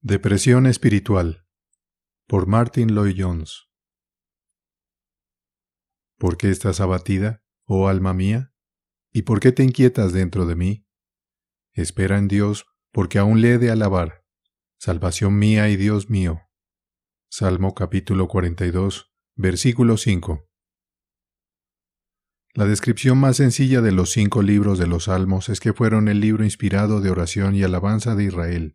Depresión espiritual, por Martyn Lloyd-Jones. ¿Por qué estás abatida, oh alma mía? ¿Y por qué te inquietas dentro de mí? Espera en Dios, porque aún le he de alabar, salvación mía y Dios mío. Salmo capítulo 42, versículo 5. La descripción más sencilla de los 5 libros de los Salmos es que fueron el libro inspirado de oración y alabanza de Israel.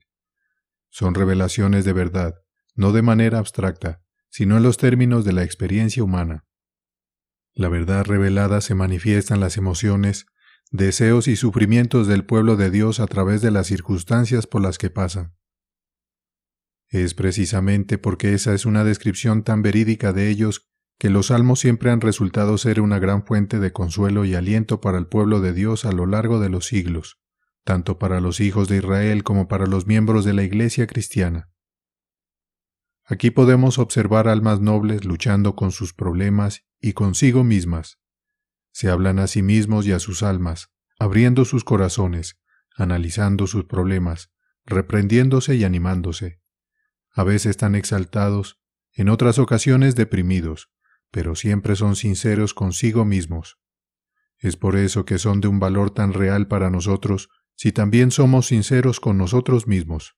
Son revelaciones de verdad, no de manera abstracta, sino en los términos de la experiencia humana. La verdad revelada se manifiesta en las emociones, deseos y sufrimientos del pueblo de Dios a través de las circunstancias por las que pasan. Es precisamente porque esa es una descripción tan verídica de ellos que los salmos siempre han resultado ser una gran fuente de consuelo y aliento para el pueblo de Dios a lo largo de los siglos, tanto para los hijos de Israel como para los miembros de la Iglesia cristiana. Aquí podemos observar almas nobles luchando con sus problemas y consigo mismas. Se hablan a sí mismos y a sus almas, abriendo sus corazones, analizando sus problemas, reprendiéndose y animándose. A veces están exaltados, en otras ocasiones deprimidos, pero siempre son sinceros consigo mismos. Es por eso que son de un valor tan real para nosotros, si también somos sinceros con nosotros mismos.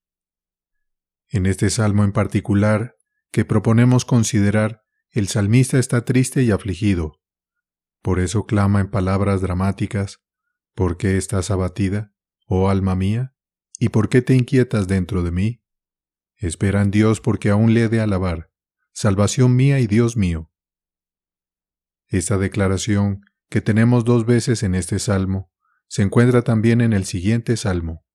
En este salmo en particular, que proponemos considerar, el salmista está triste y afligido. Por eso clama en palabras dramáticas: ¿por qué estás abatida, oh alma mía? ¿Y por qué te inquietas dentro de mí? Espera en Dios, porque aún le he de alabar, salvación mía y Dios mío. Esta declaración, que tenemos 2 veces en este salmo, se encuentra también en el siguiente salmo.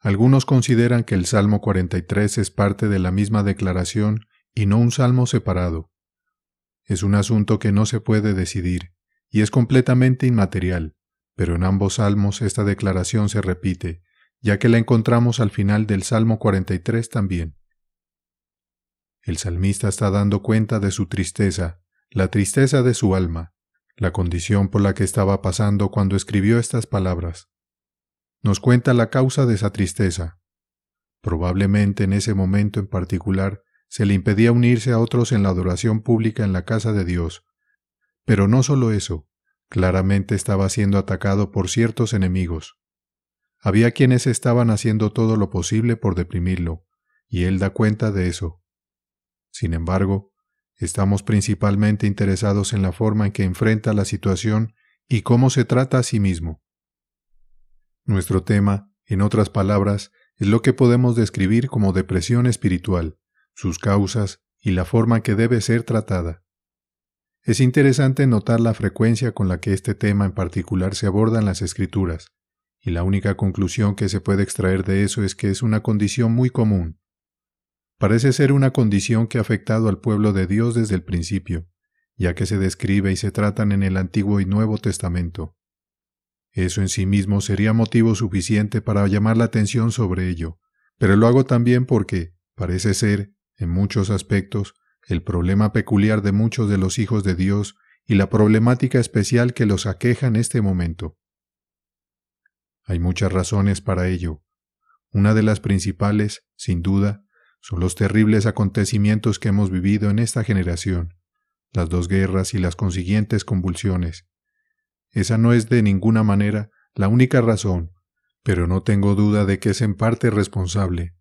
Algunos consideran que el Salmo 43 es parte de la misma declaración y no un salmo separado. Es un asunto que no se puede decidir y es completamente inmaterial, pero en ambos salmos esta declaración se repite, ya que la encontramos al final del Salmo 43 también. El salmista está dando cuenta de su tristeza, la tristeza de su alma, la condición por la que estaba pasando cuando escribió estas palabras. Nos cuenta la causa de esa tristeza. Probablemente en ese momento en particular se le impedía unirse a otros en la adoración pública en la casa de Dios. Pero no solo eso, claramente estaba siendo atacado por ciertos enemigos. Había quienes estaban haciendo todo lo posible por deprimirlo, y él da cuenta de eso. Sin embargo, estamos principalmente interesados en la forma en que enfrenta la situación y cómo se trata a sí mismo. Nuestro tema, en otras palabras, es lo que podemos describir como depresión espiritual, sus causas y la forma en que debe ser tratada. Es interesante notar la frecuencia con la que este tema en particular se aborda en las Escrituras, y la única conclusión que se puede extraer de eso es que es una condición muy común. Parece ser una condición que ha afectado al pueblo de Dios desde el principio, ya que se describe y se tratan en el Antiguo y Nuevo Testamento. Eso en sí mismo sería motivo suficiente para llamar la atención sobre ello, pero lo hago también porque, parece ser, en muchos aspectos, el problema peculiar de muchos de los hijos de Dios y la problemática especial que los aqueja en este momento. Hay muchas razones para ello. Una de las principales, sin duda, son los terribles acontecimientos que hemos vivido en esta generación, las 2 guerras y las consiguientes convulsiones. Esa no es de ninguna manera la única razón, pero no tengo duda de que es en parte responsable.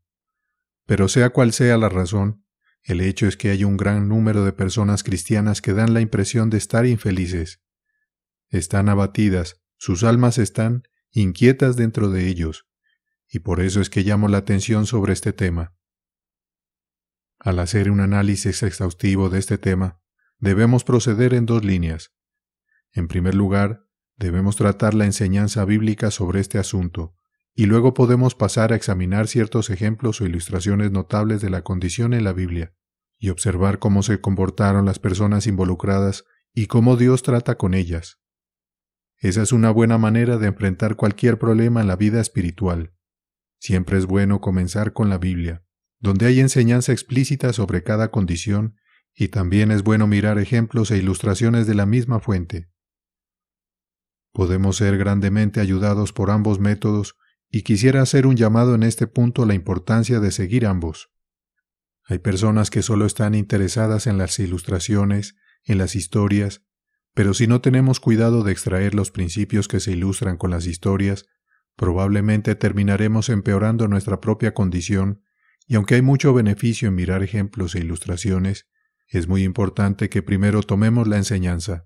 Pero sea cual sea la razón, el hecho es que hay un gran número de personas cristianas que dan la impresión de estar infelices. Están abatidas, sus almas están inquietas dentro de ellos, y por eso es que llamo la atención sobre este tema. Al hacer un análisis exhaustivo de este tema, debemos proceder en 2 líneas. En primer lugar, debemos tratar la enseñanza bíblica sobre este asunto, y luego podemos pasar a examinar ciertos ejemplos o ilustraciones notables de la condición en la Biblia, y observar cómo se comportaron las personas involucradas y cómo Dios trata con ellas. Esa es una buena manera de enfrentar cualquier problema en la vida espiritual. Siempre es bueno comenzar con la Biblia, donde hay enseñanza explícita sobre cada condición, y también es bueno mirar ejemplos e ilustraciones de la misma fuente. Podemos ser grandemente ayudados por ambos métodos y quisiera hacer un llamado en este punto a la importancia de seguir ambos. Hay personas que solo están interesadas en las ilustraciones, en las historias, pero si no tenemos cuidado de extraer los principios que se ilustran con las historias, probablemente terminaremos empeorando nuestra propia condición, y aunque hay mucho beneficio en mirar ejemplos e ilustraciones, es muy importante que primero tomemos la enseñanza.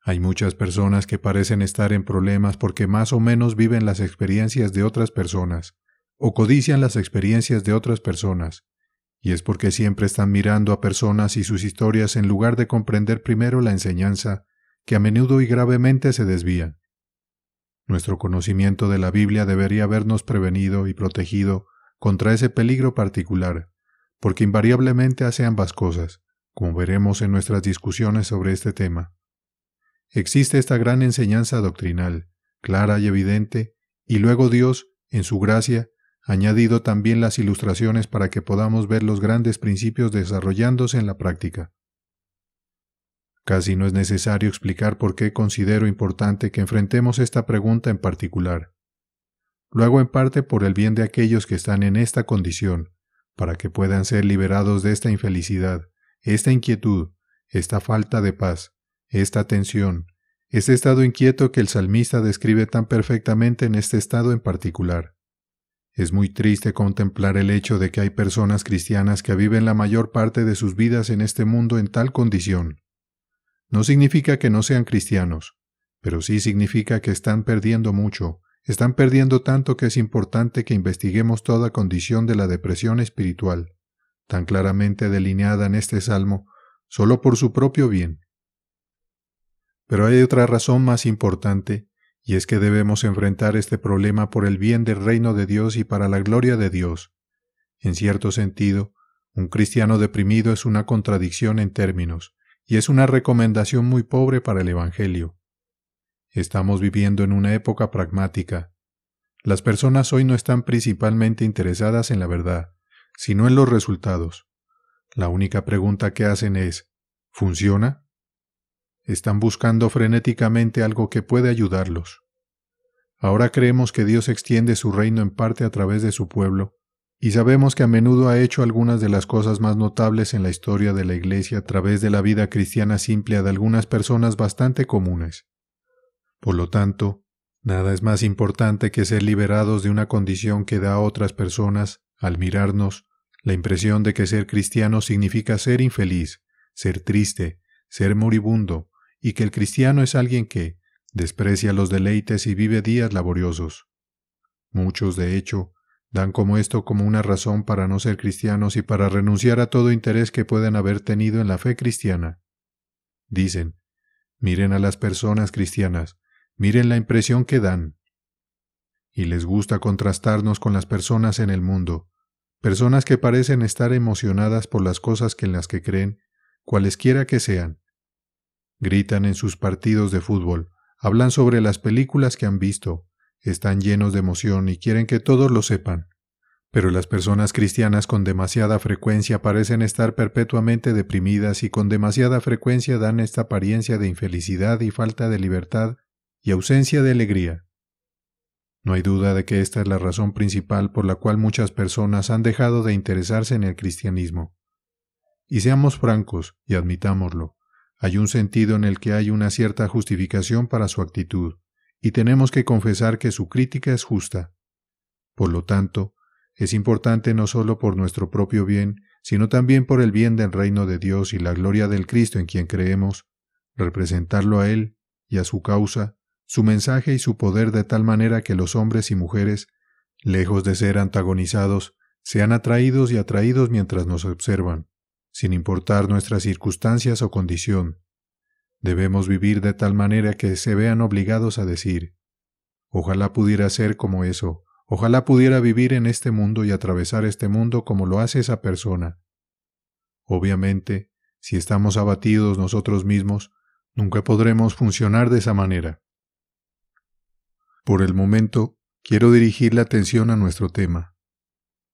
Hay muchas personas que parecen estar en problemas porque más o menos viven las experiencias de otras personas, o codician las experiencias de otras personas, y es porque siempre están mirando a personas y sus historias en lugar de comprender primero la enseñanza, que a menudo y gravemente se desvía. Nuestro conocimiento de la Biblia debería habernos prevenido y protegido contra ese peligro particular, porque invariablemente hace ambas cosas, como veremos en nuestras discusiones sobre este tema. Existe esta gran enseñanza doctrinal, clara y evidente, y luego Dios, en su gracia, ha añadido también las ilustraciones para que podamos ver los grandes principios desarrollándose en la práctica. Casi no es necesario explicar por qué considero importante que enfrentemos esta pregunta en particular. Lo hago en parte por el bien de aquellos que están en esta condición, para que puedan ser liberados de esta infelicidad, esta inquietud, esta falta de paz, esta tensión, este estado inquieto que el salmista describe tan perfectamente en este estado en particular. Es muy triste contemplar el hecho de que hay personas cristianas que viven la mayor parte de sus vidas en este mundo en tal condición. No significa que no sean cristianos, pero sí significa que están perdiendo mucho, están perdiendo tanto que es importante que investiguemos toda condición de la depresión espiritual, tan claramente delineada en este salmo, solo por su propio bien. Pero hay otra razón más importante, y es que debemos enfrentar este problema por el bien del reino de Dios y para la gloria de Dios. En cierto sentido, un cristiano deprimido es una contradicción en términos, y es una recomendación muy pobre para el Evangelio. Estamos viviendo en una época pragmática. Las personas hoy no están principalmente interesadas en la verdad, sino en los resultados. La única pregunta que hacen es, ¿funciona? Están buscando frenéticamente algo que puede ayudarlos. Ahora creemos que Dios extiende su reino en parte a través de su pueblo, y sabemos que a menudo ha hecho algunas de las cosas más notables en la historia de la Iglesia a través de la vida cristiana simple de algunas personas bastante comunes. Por lo tanto, nada es más importante que ser liberados de una condición que da a otras personas, al mirarnos, la impresión de que ser cristiano significa ser infeliz, ser triste, ser moribundo, y que el cristiano es alguien que desprecia los deleites y vive días laboriosos. Muchos, de hecho, dan como esto como una razón para no ser cristianos y para renunciar a todo interés que puedan haber tenido en la fe cristiana. Dicen, miren a las personas cristianas, miren la impresión que dan. Y les gusta contrastarnos con las personas en el mundo, personas que parecen estar emocionadas por las cosas en las que creen, cualesquiera que sean. Gritan en sus partidos de fútbol, hablan sobre las películas que han visto, están llenos de emoción y quieren que todos lo sepan. Pero las personas cristianas con demasiada frecuencia parecen estar perpetuamente deprimidas y con demasiada frecuencia dan esta apariencia de infelicidad y falta de libertad y ausencia de alegría. No hay duda de que esta es la razón principal por la cual muchas personas han dejado de interesarse en el cristianismo. Y seamos francos y admitámoslo. Hay un sentido en el que hay una cierta justificación para su actitud, y tenemos que confesar que su crítica es justa. Por lo tanto, es importante no solo por nuestro propio bien, sino también por el bien del reino de Dios y la gloria del Cristo en quien creemos, representarlo a Él y a su causa, su mensaje y su poder de tal manera que los hombres y mujeres, lejos de ser antagonizados, sean atraídos y atraídos mientras nos observan, sin importar nuestras circunstancias o condición. Debemos vivir de tal manera que se vean obligados a decir, ojalá pudiera ser como eso, ojalá pudiera vivir en este mundo y atravesar este mundo como lo hace esa persona. Obviamente, si estamos abatidos nosotros mismos, nunca podremos funcionar de esa manera. Por el momento, quiero dirigir la atención a nuestro tema.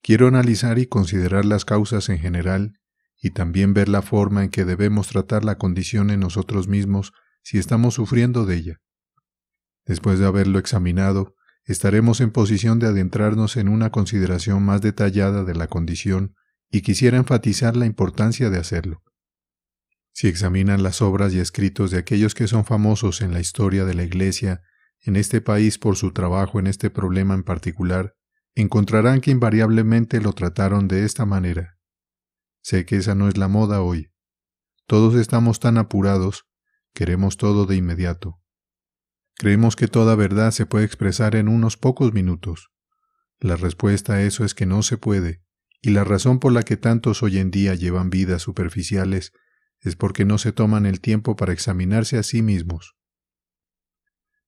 Quiero analizar y considerar las causas en general y también ver la forma en que debemos tratar la condición en nosotros mismos si estamos sufriendo de ella. Después de haberlo examinado, estaremos en posición de adentrarnos en una consideración más detallada de la condición y quisiera enfatizar la importancia de hacerlo. Si examinan las obras y escritos de aquellos que son famosos en la historia de la Iglesia en este país por su trabajo en este problema en particular, encontrarán que invariablemente lo trataron de esta manera. Sé que esa no es la moda hoy. Todos estamos tan apurados, queremos todo de inmediato. Creemos que toda verdad se puede expresar en unos pocos minutos. La respuesta a eso es que no se puede, y la razón por la que tantos hoy en día llevan vidas superficiales es porque no se toman el tiempo para examinarse a sí mismos.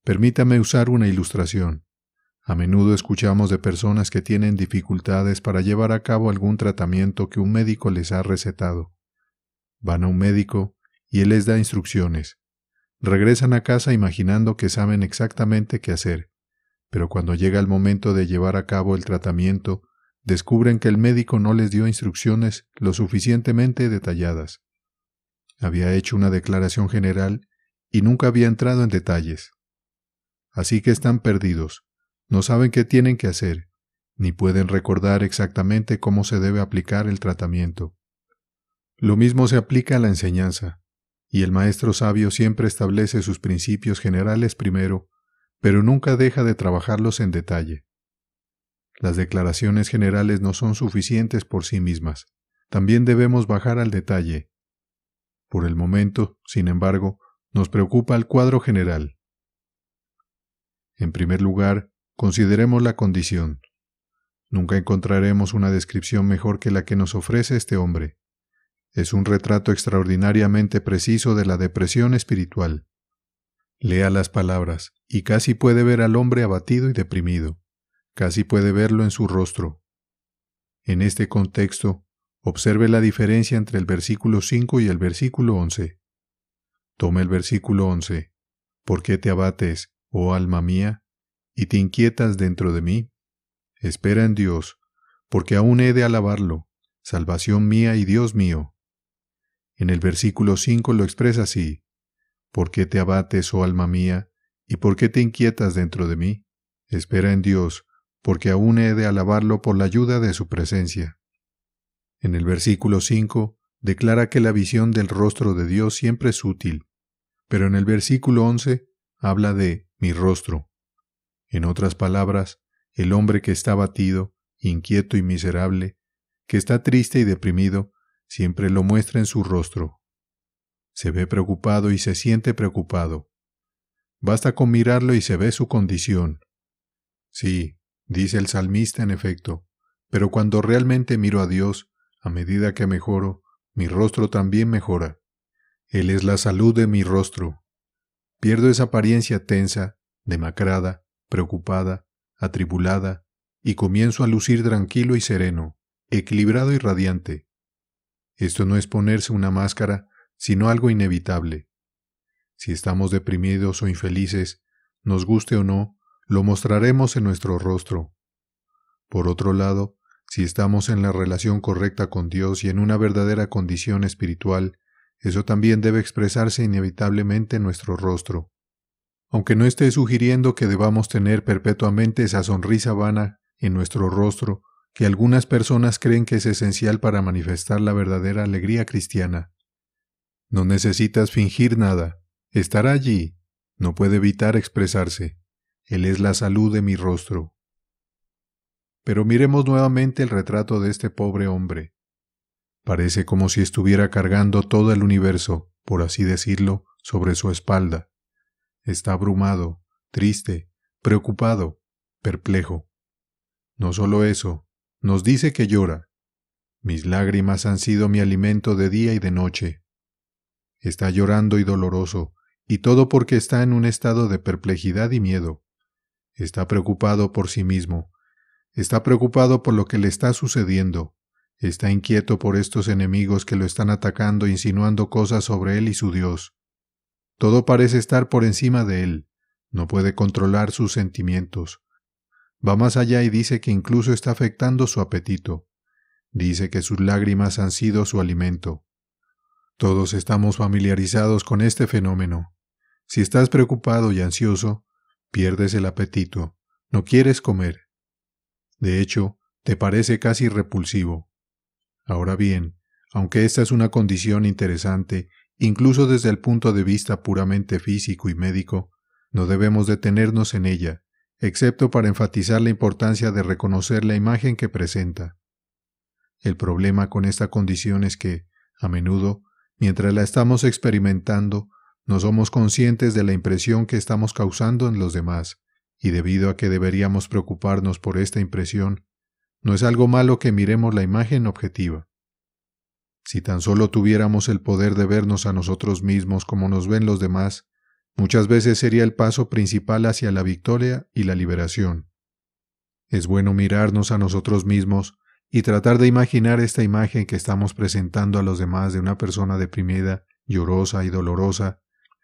Permítame usar una ilustración. A menudo escuchamos de personas que tienen dificultades para llevar a cabo algún tratamiento que un médico les ha recetado. Van a un médico y él les da instrucciones. Regresan a casa imaginando que saben exactamente qué hacer, pero cuando llega el momento de llevar a cabo el tratamiento, descubren que el médico no les dio instrucciones lo suficientemente detalladas. Había hecho una declaración general y nunca había entrado en detalles. Así que están perdidos. No saben qué tienen que hacer, ni pueden recordar exactamente cómo se debe aplicar el tratamiento. Lo mismo se aplica a la enseñanza, y el maestro sabio siempre establece sus principios generales primero, pero nunca deja de trabajarlos en detalle. Las declaraciones generales no son suficientes por sí mismas, también debemos bajar al detalle. Por el momento, sin embargo, nos preocupa el cuadro general. En primer lugar, consideremos la condición. Nunca encontraremos una descripción mejor que la que nos ofrece este hombre. Es un retrato extraordinariamente preciso de la depresión espiritual. Lea las palabras, y casi puede ver al hombre abatido y deprimido. Casi puede verlo en su rostro. En este contexto, observe la diferencia entre el versículo 5 y el versículo 11. Toma el versículo 11. ¿Por qué te abates, oh alma mía, y te inquietas dentro de mí? Espera en Dios, porque aún he de alabarlo, salvación mía y Dios mío. En el versículo 5 lo expresa así: ¿por qué te abates, oh alma mía, y por qué te inquietas dentro de mí? Espera en Dios, porque aún he de alabarlo por la ayuda de su presencia. En el versículo 5 declara que la visión del rostro de Dios siempre es útil, pero en el versículo 11 habla de mi rostro. En otras palabras, el hombre que está abatido, inquieto y miserable, que está triste y deprimido, siempre lo muestra en su rostro. Se ve preocupado y se siente preocupado. Basta con mirarlo y se ve su condición. Sí, dice el salmista en efecto, pero cuando realmente miro a Dios, a medida que mejoro, mi rostro también mejora. Él es la salud de mi rostro. Pierdo esa apariencia tensa, demacrada, preocupada, atribulada, y comienzo a lucir tranquilo y sereno, equilibrado y radiante. Esto no es ponerse una máscara, sino algo inevitable. Si estamos deprimidos o infelices, nos guste o no, lo mostraremos en nuestro rostro. Por otro lado, si estamos en la relación correcta con Dios y en una verdadera condición espiritual, eso también debe expresarse inevitablemente en nuestro rostro. Aunque no esté sugiriendo que debamos tener perpetuamente esa sonrisa vana en nuestro rostro, que algunas personas creen que es esencial para manifestar la verdadera alegría cristiana. No necesitas fingir nada, estará allí, no puede evitar expresarse. Él es la salud de mi rostro. Pero miremos nuevamente el retrato de este pobre hombre. Parece como si estuviera cargando todo el universo, por así decirlo, sobre su espalda. Está abrumado, triste, preocupado, perplejo. No solo eso, nos dice que llora. Mis lágrimas han sido mi alimento de día y de noche. Está llorando y doloroso, y todo porque está en un estado de perplejidad y miedo. Está preocupado por sí mismo. Está preocupado por lo que le está sucediendo. Está inquieto por estos enemigos que lo están atacando, insinuando cosas sobre él y su Dios. Todo parece estar por encima de él. No puede controlar sus sentimientos. Va más allá y dice que incluso está afectando su apetito. Dice que sus lágrimas han sido su alimento. Todos estamos familiarizados con este fenómeno. Si estás preocupado y ansioso, pierdes el apetito. No quieres comer. De hecho, te parece casi repulsivo. Ahora bien, aunque esta es una condición interesante, incluso desde el punto de vista puramente físico y médico, no debemos detenernos en ella, excepto para enfatizar la importancia de reconocer la imagen que presenta. El problema con esta condición es que, a menudo, mientras la estamos experimentando, no somos conscientes de la impresión que estamos causando en los demás, y debido a que deberíamos preocuparnos por esta impresión, no es algo malo que miremos la imagen objetiva. Si tan solo tuviéramos el poder de vernos a nosotros mismos como nos ven los demás, muchas veces sería el paso principal hacia la victoria y la liberación. Es bueno mirarnos a nosotros mismos y tratar de imaginar esta imagen que estamos presentando a los demás de una persona deprimida, llorosa y dolorosa,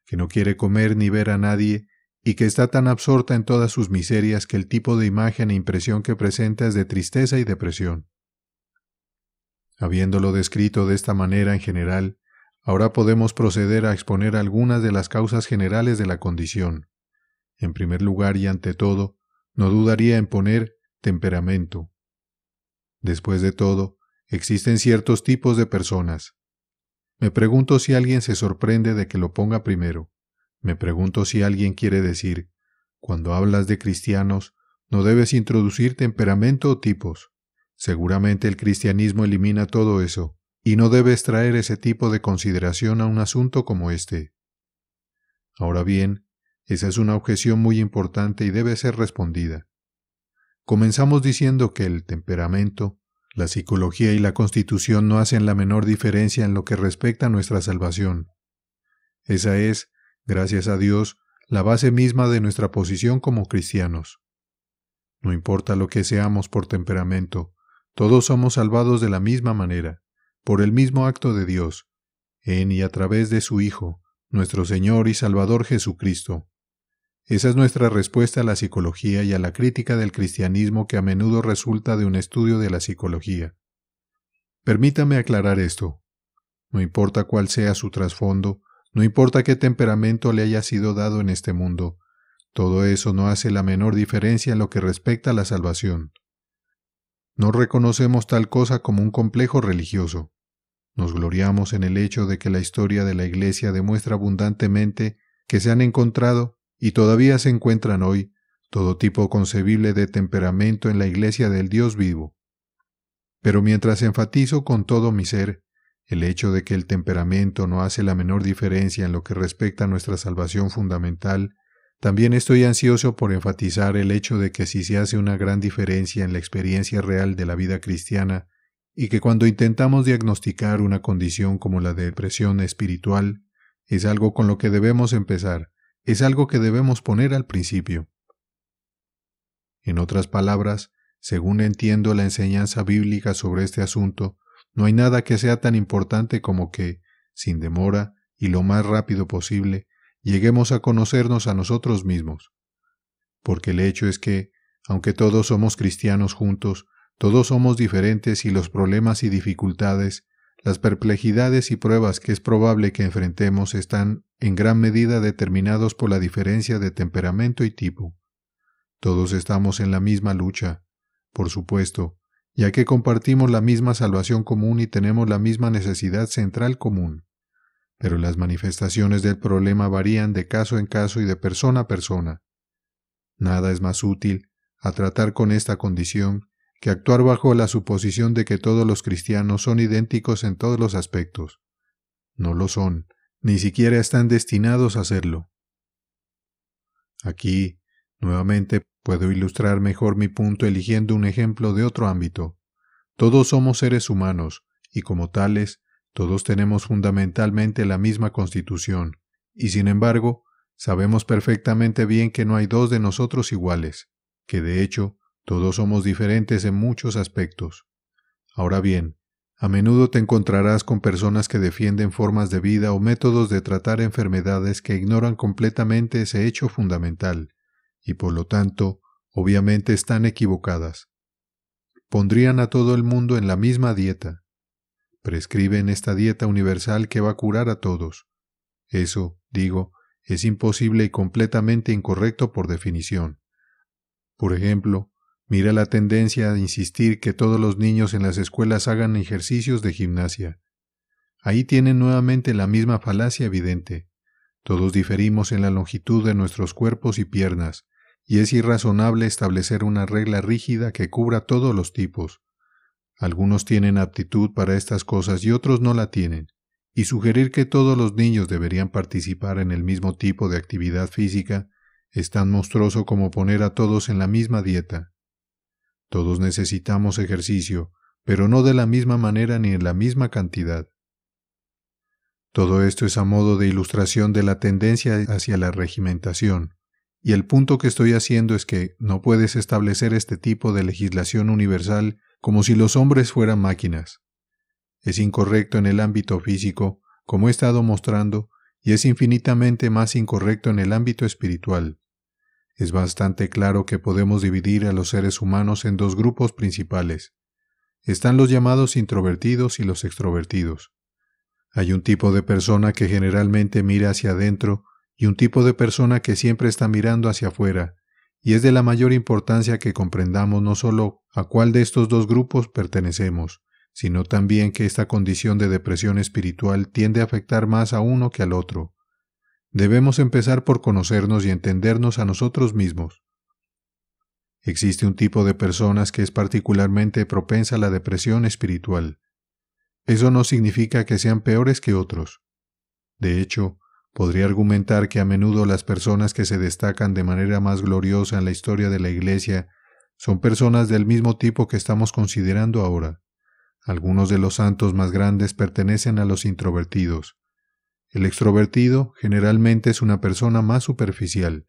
que no quiere comer ni ver a nadie y que está tan absorta en todas sus miserias que el tipo de imagen e impresión que presenta es de tristeza y depresión. Habiéndolo descrito de esta manera en general, ahora podemos proceder a exponer algunas de las causas generales de la condición. En primer lugar y ante todo, no dudaría en poner temperamento. Después de todo, existen ciertos tipos de personas. Me pregunto si alguien se sorprende de que lo ponga primero. Me pregunto si alguien quiere decir, cuando hablas de cristianos, no debes introducir temperamento o tipos. Seguramente el cristianismo elimina todo eso, y no debes traer ese tipo de consideración a un asunto como este. Ahora bien, esa es una objeción muy importante y debe ser respondida. Comenzamos diciendo que el temperamento, la psicología y la constitución no hacen la menor diferencia en lo que respecta a nuestra salvación. Esa es, gracias a Dios, la base misma de nuestra posición como cristianos. No importa lo que seamos por temperamento, todos somos salvados de la misma manera, por el mismo acto de Dios, en y a través de su Hijo, nuestro Señor y Salvador Jesucristo. Esa es nuestra respuesta a la psicología y a la crítica del cristianismo que a menudo resulta de un estudio de la psicología. Permítame aclarar esto. No importa cuál sea su trasfondo, no importa qué temperamento le haya sido dado en este mundo, todo eso no hace la menor diferencia en lo que respecta a la salvación. No reconocemos tal cosa como un complejo religioso. Nos gloriamos en el hecho de que la historia de la Iglesia demuestra abundantemente que se han encontrado, y todavía se encuentran hoy, todo tipo concebible de temperamento en la Iglesia del Dios vivo. Pero mientras enfatizo con todo mi ser el hecho de que el temperamento no hace la menor diferencia en lo que respecta a nuestra salvación fundamental, también estoy ansioso por enfatizar el hecho de que sí se hace una gran diferencia en la experiencia real de la vida cristiana y que cuando intentamos diagnosticar una condición como la depresión espiritual, es algo con lo que debemos empezar, es algo que debemos poner al principio. En otras palabras, según entiendo la enseñanza bíblica sobre este asunto, no hay nada que sea tan importante como que, sin demora y lo más rápido posible, lleguemos a conocernos a nosotros mismos. Porque el hecho es que, aunque todos somos cristianos juntos, todos somos diferentes y los problemas y dificultades, las perplejidades y pruebas que es probable que enfrentemos están en gran medida determinados por la diferencia de temperamento y tipo. Todos estamos en la misma lucha, por supuesto, ya que compartimos la misma salvación común y tenemos la misma necesidad central común. Pero las manifestaciones del problema varían de caso en caso y de persona a persona. Nada es más útil a tratar con esta condición que actuar bajo la suposición de que todos los cristianos son idénticos en todos los aspectos. No lo son, ni siquiera están destinados a serlo. Aquí, nuevamente, puedo ilustrar mejor mi punto eligiendo un ejemplo de otro ámbito. Todos somos seres humanos, y como tales, todos tenemos fundamentalmente la misma constitución, y sin embargo, sabemos perfectamente bien que no hay dos de nosotros iguales, que de hecho, todos somos diferentes en muchos aspectos. Ahora bien, a menudo te encontrarás con personas que defienden formas de vida o métodos de tratar enfermedades que ignoran completamente ese hecho fundamental, y por lo tanto, obviamente están equivocadas. Pondrían a todo el mundo en la misma dieta. Prescriben esta dieta universal que va a curar a todos. Eso, digo, es imposible y completamente incorrecto por definición. Por ejemplo, mira la tendencia a insistir que todos los niños en las escuelas hagan ejercicios de gimnasia. Ahí tienen nuevamente la misma falacia evidente. Todos diferimos en la longitud de nuestros cuerpos y piernas, y es irrazonable establecer una regla rígida que cubra todos los tipos. Algunos tienen aptitud para estas cosas y otros no la tienen, y sugerir que todos los niños deberían participar en el mismo tipo de actividad física es tan monstruoso como poner a todos en la misma dieta. Todos necesitamos ejercicio, pero no de la misma manera ni en la misma cantidad. Todo esto es a modo de ilustración de la tendencia hacia la regimentación, y el punto que estoy haciendo es que no puedes establecer este tipo de legislación universal como si los hombres fueran máquinas. Es incorrecto en el ámbito físico, como he estado mostrando, y es infinitamente más incorrecto en el ámbito espiritual. Es bastante claro que podemos dividir a los seres humanos en dos grupos principales. Están los llamados introvertidos y los extrovertidos. Hay un tipo de persona que generalmente mira hacia adentro y un tipo de persona que siempre está mirando hacia afuera, y es de la mayor importancia que comprendamos no solo a cuál de estos dos grupos pertenecemos, sino también que esta condición de depresión espiritual tiende a afectar más a uno que al otro. Debemos empezar por conocernos y entendernos a nosotros mismos. Existe un tipo de personas que es particularmente propensa a la depresión espiritual. Eso no significa que sean peores que otros. De hecho, podría argumentar que a menudo las personas que se destacan de manera más gloriosa en la historia de la Iglesia son personas del mismo tipo que estamos considerando ahora. Algunos de los santos más grandes pertenecen a los introvertidos. El extrovertido generalmente es una persona más superficial.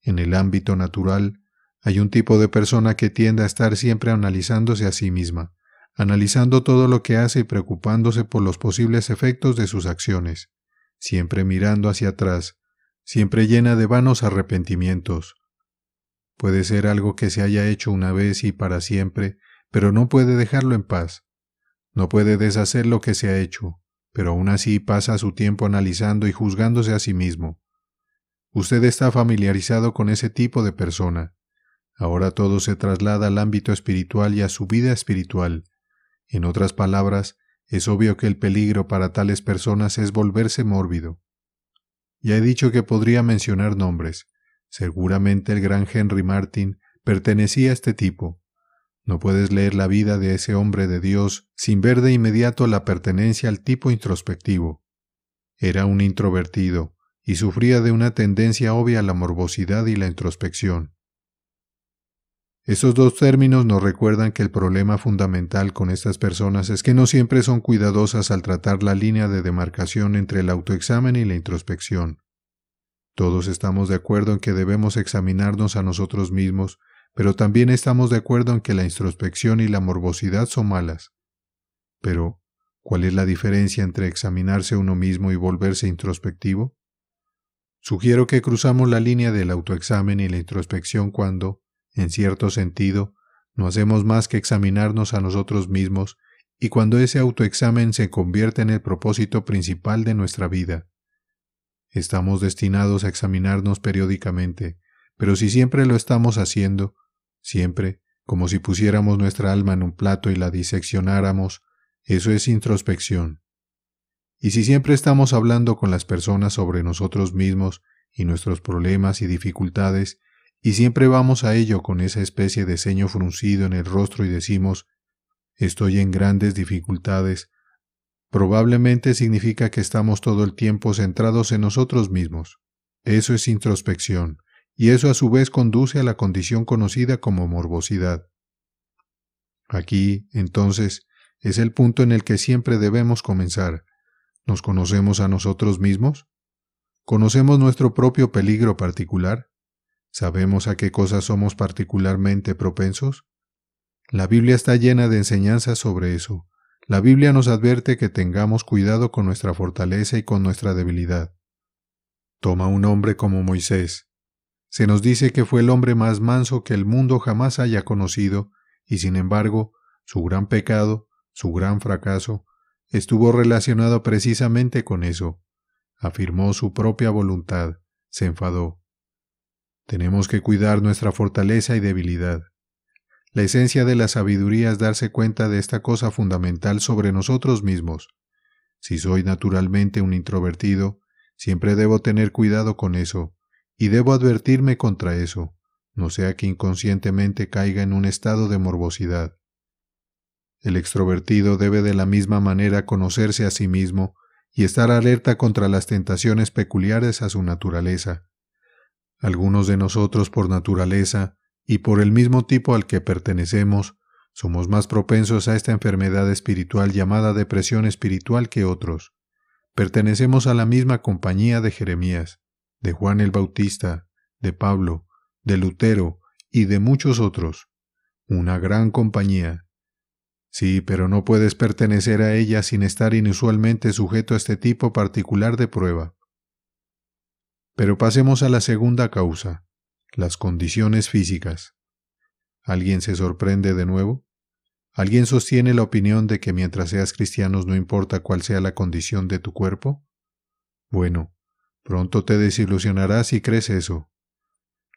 En el ámbito natural, hay un tipo de persona que tiende a estar siempre analizándose a sí misma, analizando todo lo que hace y preocupándose por los posibles efectos de sus acciones, siempre mirando hacia atrás, siempre llena de vanos arrepentimientos. Puede ser algo que se haya hecho una vez y para siempre, pero no puede dejarlo en paz. No puede deshacer lo que se ha hecho, pero aún así pasa su tiempo analizando y juzgándose a sí mismo. Usted está familiarizado con ese tipo de persona. Ahora todo se traslada al ámbito espiritual y a su vida espiritual. En otras palabras, es obvio que el peligro para tales personas es volverse mórbido. Ya he dicho que podría mencionar nombres. Seguramente el gran Henry Martyn pertenecía a este tipo. No puedes leer la vida de ese hombre de Dios sin ver de inmediato la pertenencia al tipo introspectivo. Era un introvertido y sufría de una tendencia obvia a la morbosidad y la introspección. Estos dos términos nos recuerdan que el problema fundamental con estas personas es que no siempre son cuidadosas al tratar la línea de demarcación entre el autoexamen y la introspección. Todos estamos de acuerdo en que debemos examinarnos a nosotros mismos, pero también estamos de acuerdo en que la introspección y la morbosidad son malas. Pero, ¿cuál es la diferencia entre examinarse uno mismo y volverse introspectivo? Sugiero que cruzamos la línea del autoexamen y la introspección cuando, en cierto sentido, no hacemos más que examinarnos a nosotros mismos y cuando ese autoexamen se convierte en el propósito principal de nuestra vida. Estamos destinados a examinarnos periódicamente, pero si siempre lo estamos haciendo, siempre, como si pusiéramos nuestra alma en un plato y la diseccionáramos, eso es introspección. Y si siempre estamos hablando con las personas sobre nosotros mismos y nuestros problemas y dificultades, y siempre vamos a ello con esa especie de ceño fruncido en el rostro y decimos, estoy en grandes dificultades, probablemente significa que estamos todo el tiempo centrados en nosotros mismos. Eso es introspección, y eso a su vez conduce a la condición conocida como morbosidad. Aquí, entonces, es el punto en el que siempre debemos comenzar. ¿Nos conocemos a nosotros mismos? ¿Conocemos nuestro propio peligro particular? ¿Sabemos a qué cosas somos particularmente propensos? La Biblia está llena de enseñanzas sobre eso. La Biblia nos advierte que tengamos cuidado con nuestra fortaleza y con nuestra debilidad. Toma un hombre como Moisés. Se nos dice que fue el hombre más manso que el mundo jamás haya conocido, y sin embargo, su gran pecado, su gran fracaso, estuvo relacionado precisamente con eso. Afirmó su propia voluntad, se enfadó. Tenemos que cuidar nuestra fortaleza y debilidad. La esencia de la sabiduría es darse cuenta de esta cosa fundamental sobre nosotros mismos. Si soy naturalmente un introvertido, siempre debo tener cuidado con eso, y debo advertirme contra eso, no sea que inconscientemente caiga en un estado de morbosidad. El extrovertido debe de la misma manera conocerse a sí mismo y estar alerta contra las tentaciones peculiares a su naturaleza. Algunos de nosotros por naturaleza y por el mismo tipo al que pertenecemos, somos más propensos a esta enfermedad espiritual llamada depresión espiritual que otros. Pertenecemos a la misma compañía de Jeremías, de Juan el Bautista, de Pablo, de Lutero y de muchos otros. Una gran compañía. Sí, pero no puedes pertenecer a ella sin estar inusualmente sujeto a este tipo particular de prueba. Pero pasemos a la segunda causa, las condiciones físicas. ¿Alguien se sorprende de nuevo? ¿Alguien sostiene la opinión de que mientras seas cristiano no importa cuál sea la condición de tu cuerpo? Bueno, pronto te desilusionarás si crees eso.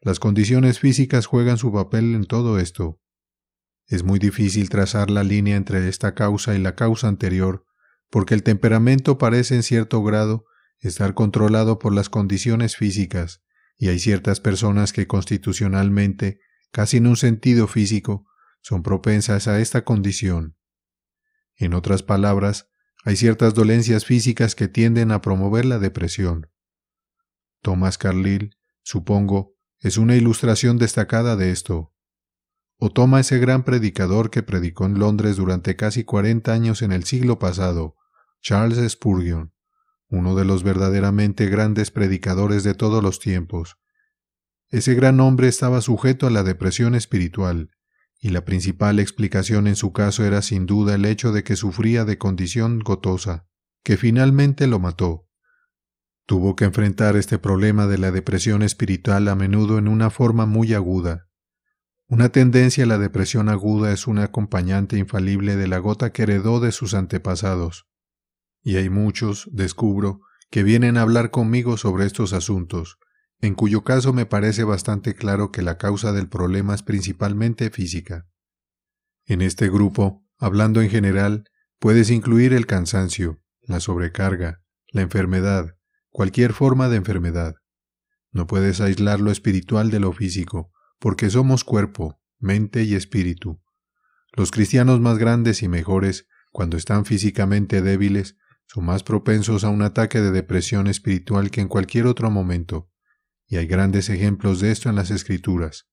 Las condiciones físicas juegan su papel en todo esto. Es muy difícil trazar la línea entre esta causa y la causa anterior, porque el temperamento parece en cierto grado estar controlado por las condiciones físicas, y hay ciertas personas que constitucionalmente, casi en un sentido físico, son propensas a esta condición. En otras palabras, hay ciertas dolencias físicas que tienden a promover la depresión. Thomas Carlyle, supongo, es una ilustración destacada de esto. O toma ese gran predicador que predicó en Londres durante casi 40 años en el siglo pasado, Charles Spurgeon, uno de los verdaderamente grandes predicadores de todos los tiempos. Ese gran hombre estaba sujeto a la depresión espiritual, y la principal explicación en su caso era sin duda el hecho de que sufría de condición gotosa, que finalmente lo mató. Tuvo que enfrentar este problema de la depresión espiritual a menudo en una forma muy aguda. Una tendencia a la depresión aguda es un acompañante infalible de la gota que heredó de sus antepasados. Y hay muchos, descubro, que vienen a hablar conmigo sobre estos asuntos, en cuyo caso me parece bastante claro que la causa del problema es principalmente física. En este grupo, hablando en general, puedes incluir el cansancio, la sobrecarga, la enfermedad, cualquier forma de enfermedad. No puedes aislar lo espiritual de lo físico, porque somos cuerpo, mente y espíritu. Los cristianos más grandes y mejores, cuando están físicamente débiles, son más propensos a un ataque de depresión espiritual que en cualquier otro momento, y hay grandes ejemplos de esto en las Escrituras.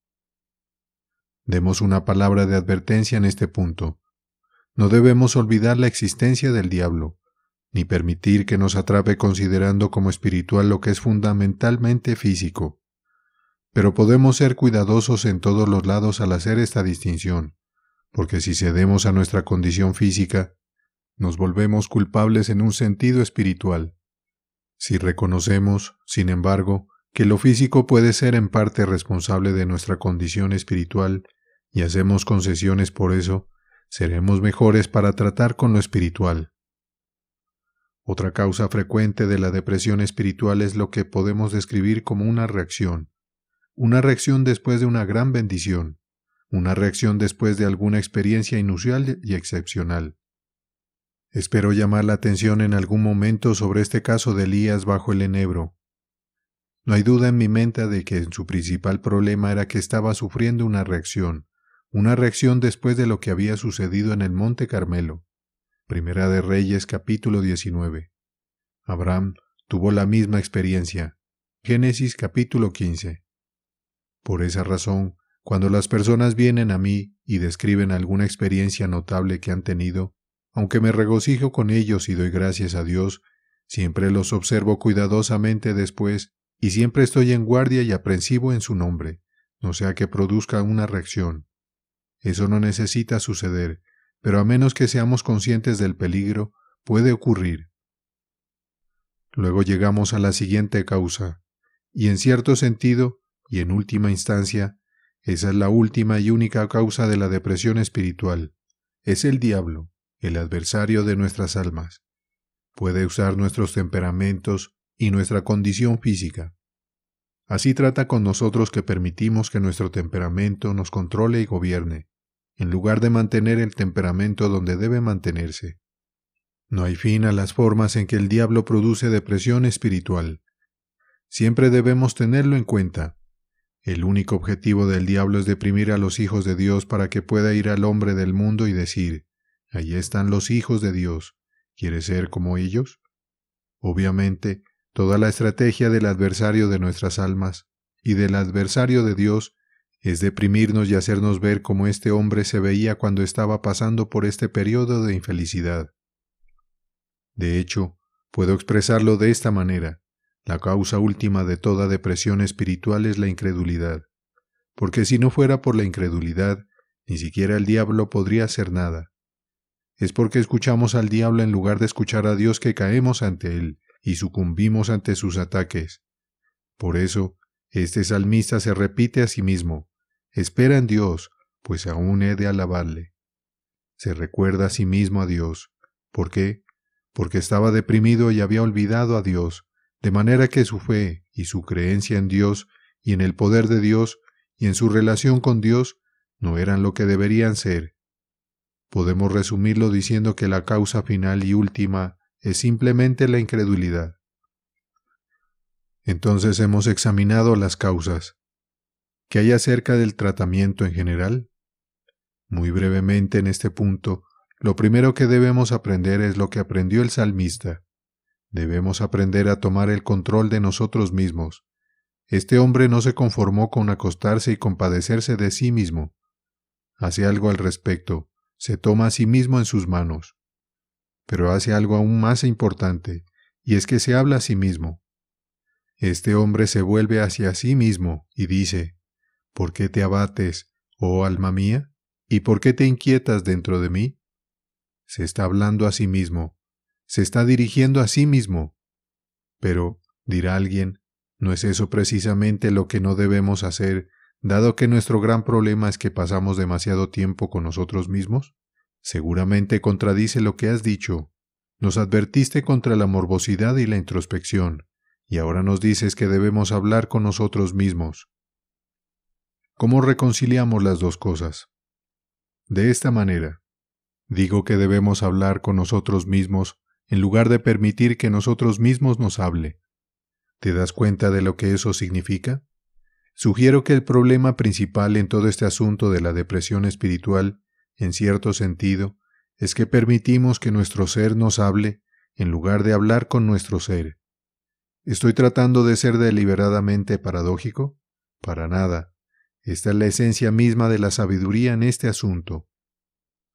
Demos una palabra de advertencia en este punto. No debemos olvidar la existencia del diablo, ni permitir que nos atrape considerando como espiritual lo que es fundamentalmente físico. Pero podemos ser cuidadosos en todos los lados al hacer esta distinción, porque si cedemos a nuestra condición física, nos volvemos culpables en un sentido espiritual. Si reconocemos, sin embargo, que lo físico puede ser en parte responsable de nuestra condición espiritual y hacemos concesiones por eso, seremos mejores para tratar con lo espiritual. Otra causa frecuente de la depresión espiritual es lo que podemos describir como una reacción después de una gran bendición, una reacción después de alguna experiencia inusual y excepcional. Espero llamar la atención en algún momento sobre este caso de Elías bajo el enebro. No hay duda en mi mente de que su principal problema era que estaba sufriendo una reacción después de lo que había sucedido en el Monte Carmelo. Primera de Reyes, capítulo 19. Abraham tuvo la misma experiencia. Génesis, capítulo 15. Por esa razón, cuando las personas vienen a mí y describen alguna experiencia notable que han tenido, aunque me regocijo con ellos y doy gracias a Dios, siempre los observo cuidadosamente después y siempre estoy en guardia y aprensivo en su nombre, no sea que produzca una reacción. Eso no necesita suceder, pero a menos que seamos conscientes del peligro, puede ocurrir. Luego llegamos a la siguiente causa, y en cierto sentido, y en última instancia, esa es la última y única causa de la depresión espiritual. Es el diablo, el adversario de nuestras almas. Puede usar nuestros temperamentos y nuestra condición física. Así trata con nosotros que permitimos que nuestro temperamento nos controle y gobierne, en lugar de mantener el temperamento donde debe mantenerse. No hay fin a las formas en que el diablo produce depresión espiritual. Siempre debemos tenerlo en cuenta. El único objetivo del diablo es deprimir a los hijos de Dios para que pueda ir al hombre del mundo y decir, «Allí están los hijos de Dios. ¿Quieres ser como ellos?». Obviamente, toda la estrategia del adversario de nuestras almas y del adversario de Dios es deprimirnos y hacernos ver como este hombre se veía cuando estaba pasando por este periodo de infelicidad. De hecho, puedo expresarlo de esta manera. La causa última de toda depresión espiritual es la incredulidad, porque si no fuera por la incredulidad, ni siquiera el diablo podría hacer nada. Es porque escuchamos al diablo en lugar de escuchar a Dios que caemos ante él y sucumbimos ante sus ataques. Por eso, este salmista se repite a sí mismo, «Espera en Dios, pues aún he de alabarle». Se recuerda a sí mismo a Dios. ¿Por qué? Porque estaba deprimido y había olvidado a Dios, de manera que su fe y su creencia en Dios y en el poder de Dios y en su relación con Dios no eran lo que deberían ser. Podemos resumirlo diciendo que la causa final y última es simplemente la incredulidad. Entonces hemos examinado las causas. ¿Qué hay acerca del tratamiento en general? Muy brevemente en este punto, lo primero que debemos aprender es lo que aprendió el salmista. Debemos aprender a tomar el control de nosotros mismos. Este hombre no se conformó con acostarse y compadecerse de sí mismo. Hace algo al respecto, se toma a sí mismo en sus manos. Pero hace algo aún más importante, y es que se habla a sí mismo. Este hombre se vuelve hacia sí mismo y dice, «¿Por qué te abates, oh alma mía? ¿Y por qué te inquietas dentro de mí?». Se está hablando a sí mismo, se está dirigiendo a sí mismo. Pero, dirá alguien, ¿no es eso precisamente lo que no debemos hacer, dado que nuestro gran problema es que pasamos demasiado tiempo con nosotros mismos? Seguramente contradice lo que has dicho. Nos advertiste contra la morbosidad y la introspección, y ahora nos dices que debemos hablar con nosotros mismos. ¿Cómo reconciliamos las dos cosas? De esta manera. Digo que debemos hablar con nosotros mismos en lugar de permitir que nosotros mismos nos hable. ¿Te das cuenta de lo que eso significa? Sugiero que el problema principal en todo este asunto de la depresión espiritual, en cierto sentido, es que permitimos que nuestro ser nos hable en lugar de hablar con nuestro ser. ¿Estoy tratando de ser deliberadamente paradójico? Para nada. Esta es la esencia misma de la sabiduría en este asunto.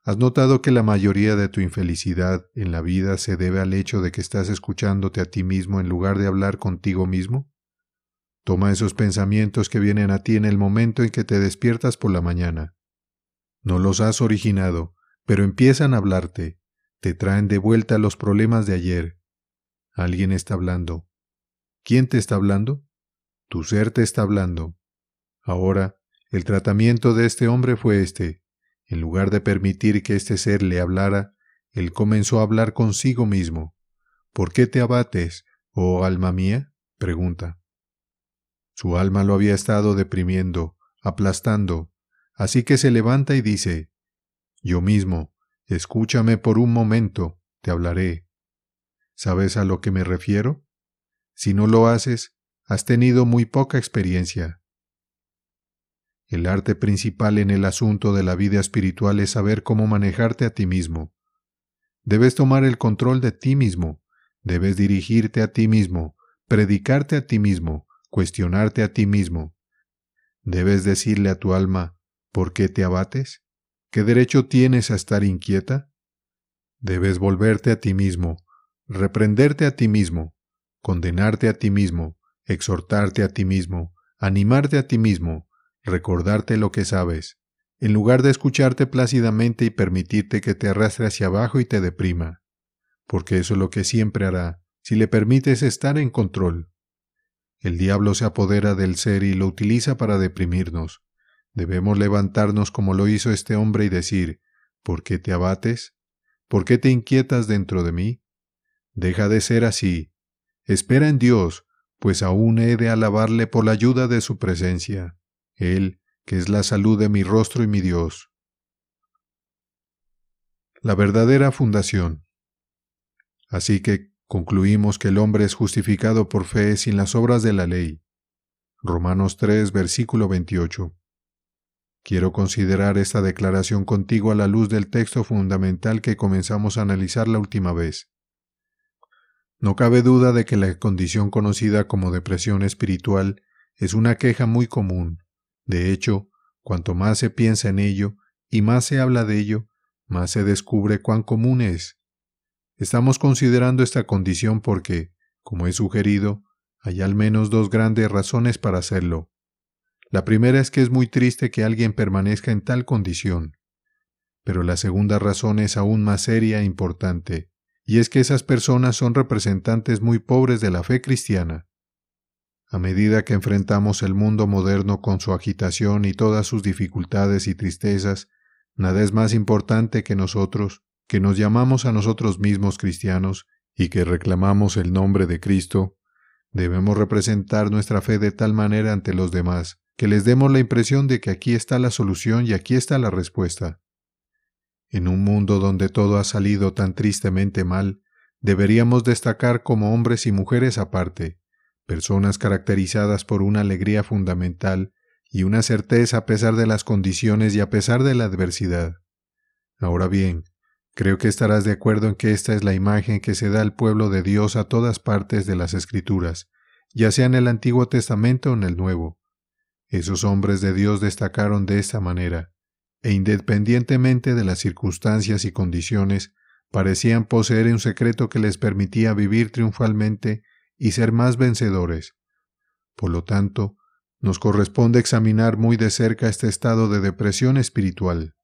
¿Has notado que la mayoría de tu infelicidad en la vida se debe al hecho de que estás escuchándote a ti mismo en lugar de hablar contigo mismo? Toma esos pensamientos que vienen a ti en el momento en que te despiertas por la mañana. No los has originado, pero empiezan a hablarte. Te traen de vuelta los problemas de ayer. Alguien está hablando. ¿Quién te está hablando? Tu ser te está hablando. Ahora, el tratamiento de este hombre fue este. En lugar de permitir que este ser le hablara, él comenzó a hablar consigo mismo. ¿Por qué te abates, oh alma mía?, pregunta. Su alma lo había estado deprimiendo, aplastando, así que se levanta y dice, «Yo mismo, escúchame por un momento, te hablaré». ¿Sabes a lo que me refiero? Si no lo haces, has tenido muy poca experiencia. El arte principal en el asunto de la vida espiritual es saber cómo manejarte a ti mismo. Debes tomar el control de ti mismo, debes dirigirte a ti mismo, predicarte a ti mismo, cuestionarte a ti mismo. Debes decirle a tu alma, ¿por qué te abates? ¿Qué derecho tienes a estar inquieta? Debes volverte a ti mismo, reprenderte a ti mismo, condenarte a ti mismo, exhortarte a ti mismo, animarte a ti mismo, recordarte lo que sabes, en lugar de escucharte plácidamente y permitirte que te arrastre hacia abajo y te deprima, porque eso es lo que siempre hará, si le permites estar en control. El diablo se apodera del ser y lo utiliza para deprimirnos. Debemos levantarnos como lo hizo este hombre y decir, ¿por qué te abates? ¿Por qué te inquietas dentro de mí? Deja de ser así. Espera en Dios, pues aún he de alabarle por la ayuda de su presencia, Él, que es la salud de mi rostro y mi Dios. La verdadera fundación. Así que concluimos que el hombre es justificado por fe sin las obras de la ley. Romanos 3, versículo 28. Quiero considerar esta declaración contigo a la luz del texto fundamental que comenzamos a analizar la última vez. No cabe duda de que la condición conocida como depresión espiritual es una queja muy común. De hecho, cuanto más se piensa en ello y más se habla de ello, más se descubre cuán común es. Estamos considerando esta condición porque, como he sugerido, hay al menos dos grandes razones para hacerlo. La primera es que es muy triste que alguien permanezca en tal condición. Pero la segunda razón es aún más seria e importante, y es que esas personas son representantes muy pobres de la fe cristiana. A medida que enfrentamos el mundo moderno con su agitación y todas sus dificultades y tristezas, nada es más importante que nosotros, que nos llamamos a nosotros mismos cristianos y que reclamamos el nombre de Cristo, debemos representar nuestra fe de tal manera ante los demás, que les demos la impresión de que aquí está la solución y aquí está la respuesta. En un mundo donde todo ha salido tan tristemente mal, deberíamos destacar como hombres y mujeres aparte, personas caracterizadas por una alegría fundamental y una certeza a pesar de las condiciones y a pesar de la adversidad. Ahora bien, creo que estarás de acuerdo en que esta es la imagen que se da al pueblo de Dios a todas partes de las Escrituras, ya sea en el Antiguo Testamento o en el Nuevo. Esos hombres de Dios destacaron de esta manera, e independientemente de las circunstancias y condiciones, parecían poseer un secreto que les permitía vivir triunfalmente y ser más vencedores. Por lo tanto, nos corresponde examinar muy de cerca este estado de depresión espiritual.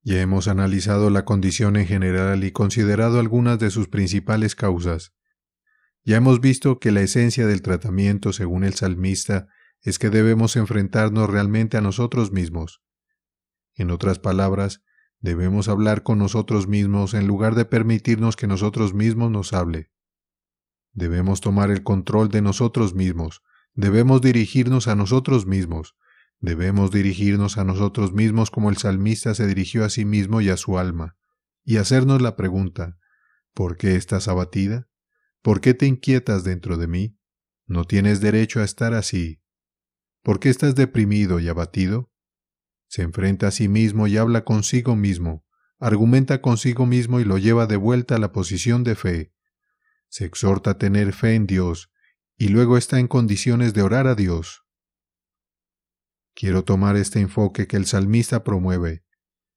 Ya hemos analizado la condición en general y considerado algunas de sus principales causas. Ya hemos visto que la esencia del tratamiento, según el salmista, es que debemos enfrentarnos realmente a nosotros mismos. En otras palabras, debemos hablar con nosotros mismos en lugar de permitirnos que nosotros mismos nos hable. Debemos tomar el control de nosotros mismos, debemos dirigirnos a nosotros mismos, debemos dirigirnos a nosotros mismos como el salmista se dirigió a sí mismo y a su alma, y hacernos la pregunta, ¿por qué estás abatida? ¿Por qué te inquietas dentro de mí? No tienes derecho a estar así. ¿Por qué estás deprimido y abatido? Se enfrenta a sí mismo y habla consigo mismo, argumenta consigo mismo y lo lleva de vuelta a la posición de fe. Se exhorta a tener fe en Dios y luego está en condiciones de orar a Dios. Quiero tomar este enfoque que el salmista promueve.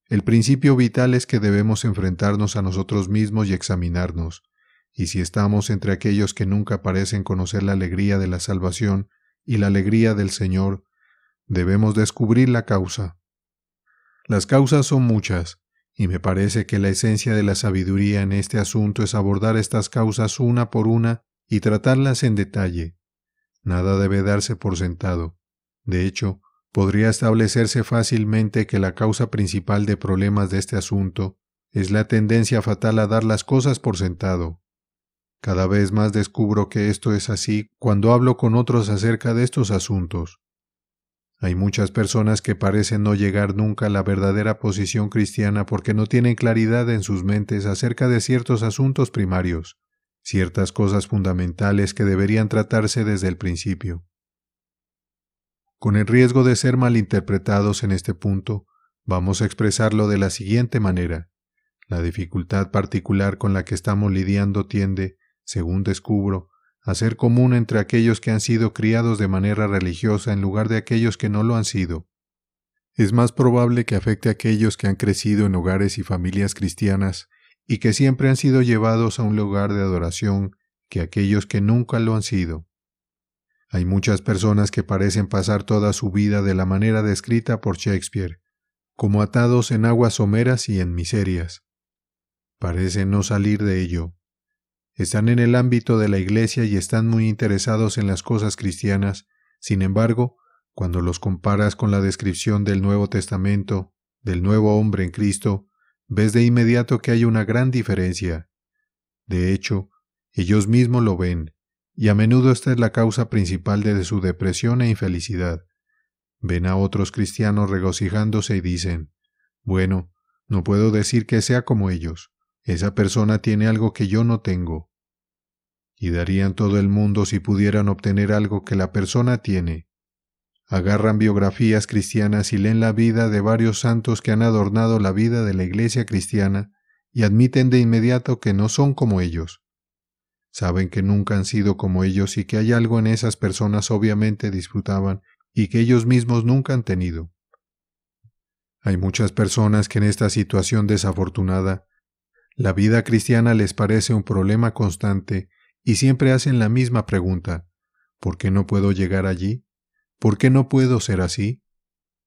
El principio vital es que debemos enfrentarnos a nosotros mismos y examinarnos, y si estamos entre aquellos que nunca parecen conocer la alegría de la salvación y la alegría del Señor, debemos descubrir la causa. Las causas son muchas, y me parece que la esencia de la sabiduría en este asunto es abordar estas causas una por una y tratarlas en detalle. Nada debe darse por sentado. De hecho, podría establecerse fácilmente que la causa principal de problemas de este asunto es la tendencia fatal a dar las cosas por sentado. Cada vez más descubro que esto es así cuando hablo con otros acerca de estos asuntos. Hay muchas personas que parecen no llegar nunca a la verdadera posición cristiana porque no tienen claridad en sus mentes acerca de ciertos asuntos primarios, ciertas cosas fundamentales que deberían tratarse desde el principio. Con el riesgo de ser malinterpretados en este punto, vamos a expresarlo de la siguiente manera. La dificultad particular con la que estamos lidiando tiende, según descubro, a ser común entre aquellos que han sido criados de manera religiosa en lugar de aquellos que no lo han sido. Es más probable que afecte a aquellos que han crecido en hogares y familias cristianas y que siempre han sido llevados a un lugar de adoración que a aquellos que nunca lo han sido. Hay muchas personas que parecen pasar toda su vida de la manera descrita por Shakespeare, como atados en aguas someras y en miserias. Parecen no salir de ello. Están en el ámbito de la iglesia y están muy interesados en las cosas cristianas. Sin embargo, cuando los comparas con la descripción del Nuevo Testamento, del nuevo hombre en Cristo, ves de inmediato que hay una gran diferencia. De hecho, ellos mismos lo ven, y a menudo esta es la causa principal de su depresión e infelicidad. Ven a otros cristianos regocijándose y dicen, bueno, no puedo decir que sea como ellos, esa persona tiene algo que yo no tengo. Y darían todo el mundo si pudieran obtener algo que la persona tiene. Agarran biografías cristianas y leen la vida de varios santos que han adornado la vida de la iglesia cristiana y admiten de inmediato que no son como ellos. Saben que nunca han sido como ellos y que hay algo en esas personas obviamente disfrutaban y que ellos mismos nunca han tenido. Hay muchas personas que en esta situación desafortunada, la vida cristiana les parece un problema constante y siempre hacen la misma pregunta: ¿por qué no puedo llegar allí? ¿Por qué no puedo ser así?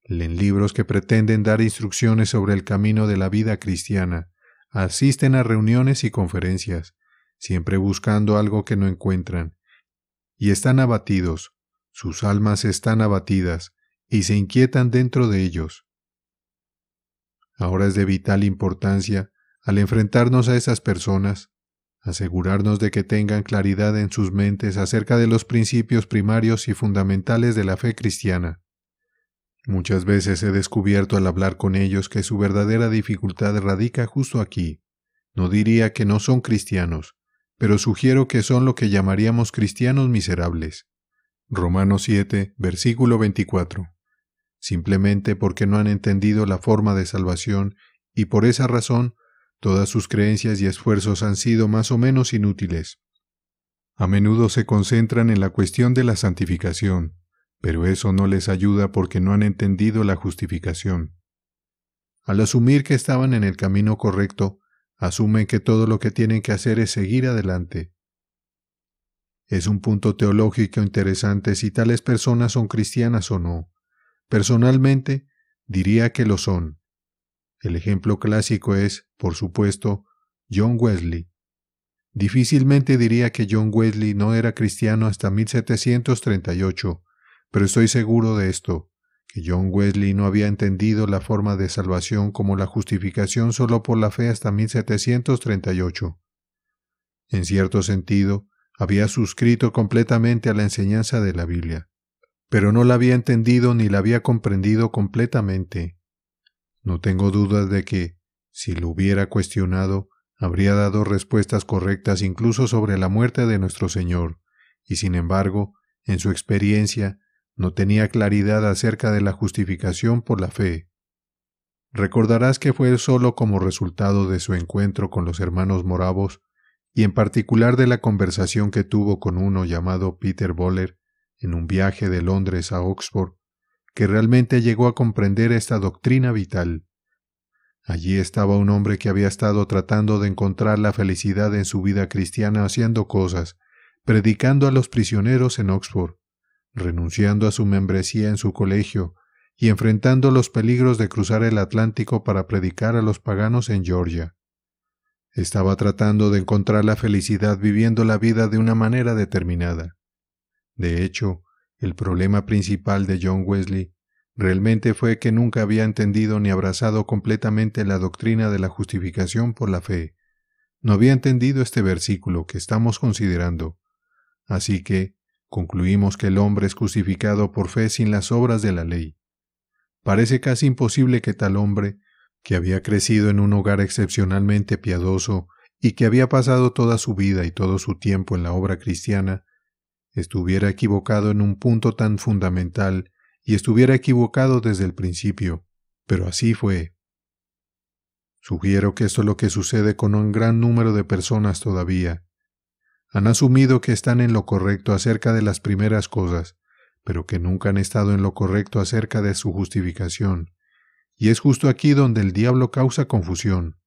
Leen libros que pretenden dar instrucciones sobre el camino de la vida cristiana, asisten a reuniones y conferencias, siempre buscando algo que no encuentran, y están abatidos, sus almas están abatidas, y se inquietan dentro de ellos. Ahora es de vital importancia, al enfrentarnos a esas personas, asegurarnos de que tengan claridad en sus mentes acerca de los principios primarios y fundamentales de la fe cristiana. Muchas veces he descubierto al hablar con ellos que su verdadera dificultad radica justo aquí. No diría que no son cristianos, pero sugiero que son lo que llamaríamos cristianos miserables. Romanos 7, versículo 24. Simplemente porque no han entendido la forma de salvación y por esa razón todas sus creencias y esfuerzos han sido más o menos inútiles. A menudo se concentran en la cuestión de la santificación, pero eso no les ayuda porque no han entendido la justificación. Al asumir que estaban en el camino correcto, asumen que todo lo que tienen que hacer es seguir adelante. Es un punto teológico interesante si tales personas son cristianas o no. Personalmente, diría que lo son. El ejemplo clásico es, por supuesto, John Wesley. Difícilmente diría que John Wesley no era cristiano hasta 1738, pero estoy seguro de esto, que John Wesley no había entendido la forma de salvación como la justificación solo por la fe hasta 1738. En cierto sentido, había suscrito completamente a la enseñanza de la Biblia, pero no la había entendido ni la había comprendido completamente. No tengo dudas de que, si lo hubiera cuestionado, habría dado respuestas correctas incluso sobre la muerte de nuestro Señor, y sin embargo, en su experiencia, no tenía claridad acerca de la justificación por la fe. Recordarás que fue solo como resultado de su encuentro con los hermanos moravos, y en particular de la conversación que tuvo con uno llamado Peter Böhler en un viaje de Londres a Oxford, que realmente llegó a comprender esta doctrina vital. Allí estaba un hombre que había estado tratando de encontrar la felicidad en su vida cristiana haciendo cosas, predicando a los prisioneros en Oxford, renunciando a su membresía en su colegio y enfrentando los peligros de cruzar el Atlántico para predicar a los paganos en Georgia. Estaba tratando de encontrar la felicidad viviendo la vida de una manera determinada. De hecho, el problema principal de John Wesley realmente fue que nunca había entendido ni abrazado completamente la doctrina de la justificación por la fe. No había entendido este versículo que estamos considerando. Así que concluimos que el hombre es justificado por fe sin las obras de la ley. Parece casi imposible que tal hombre, que había crecido en un hogar excepcionalmente piadoso y que había pasado toda su vida y todo su tiempo en la obra cristiana, estuviera equivocado en un punto tan fundamental y estuviera equivocado desde el principio, pero así fue. Sugiero que esto es lo que sucede con un gran número de personas todavía. Han asumido que están en lo correcto acerca de las primeras cosas, pero que nunca han estado en lo correcto acerca de su justificación, y es justo aquí donde el diablo causa confusión.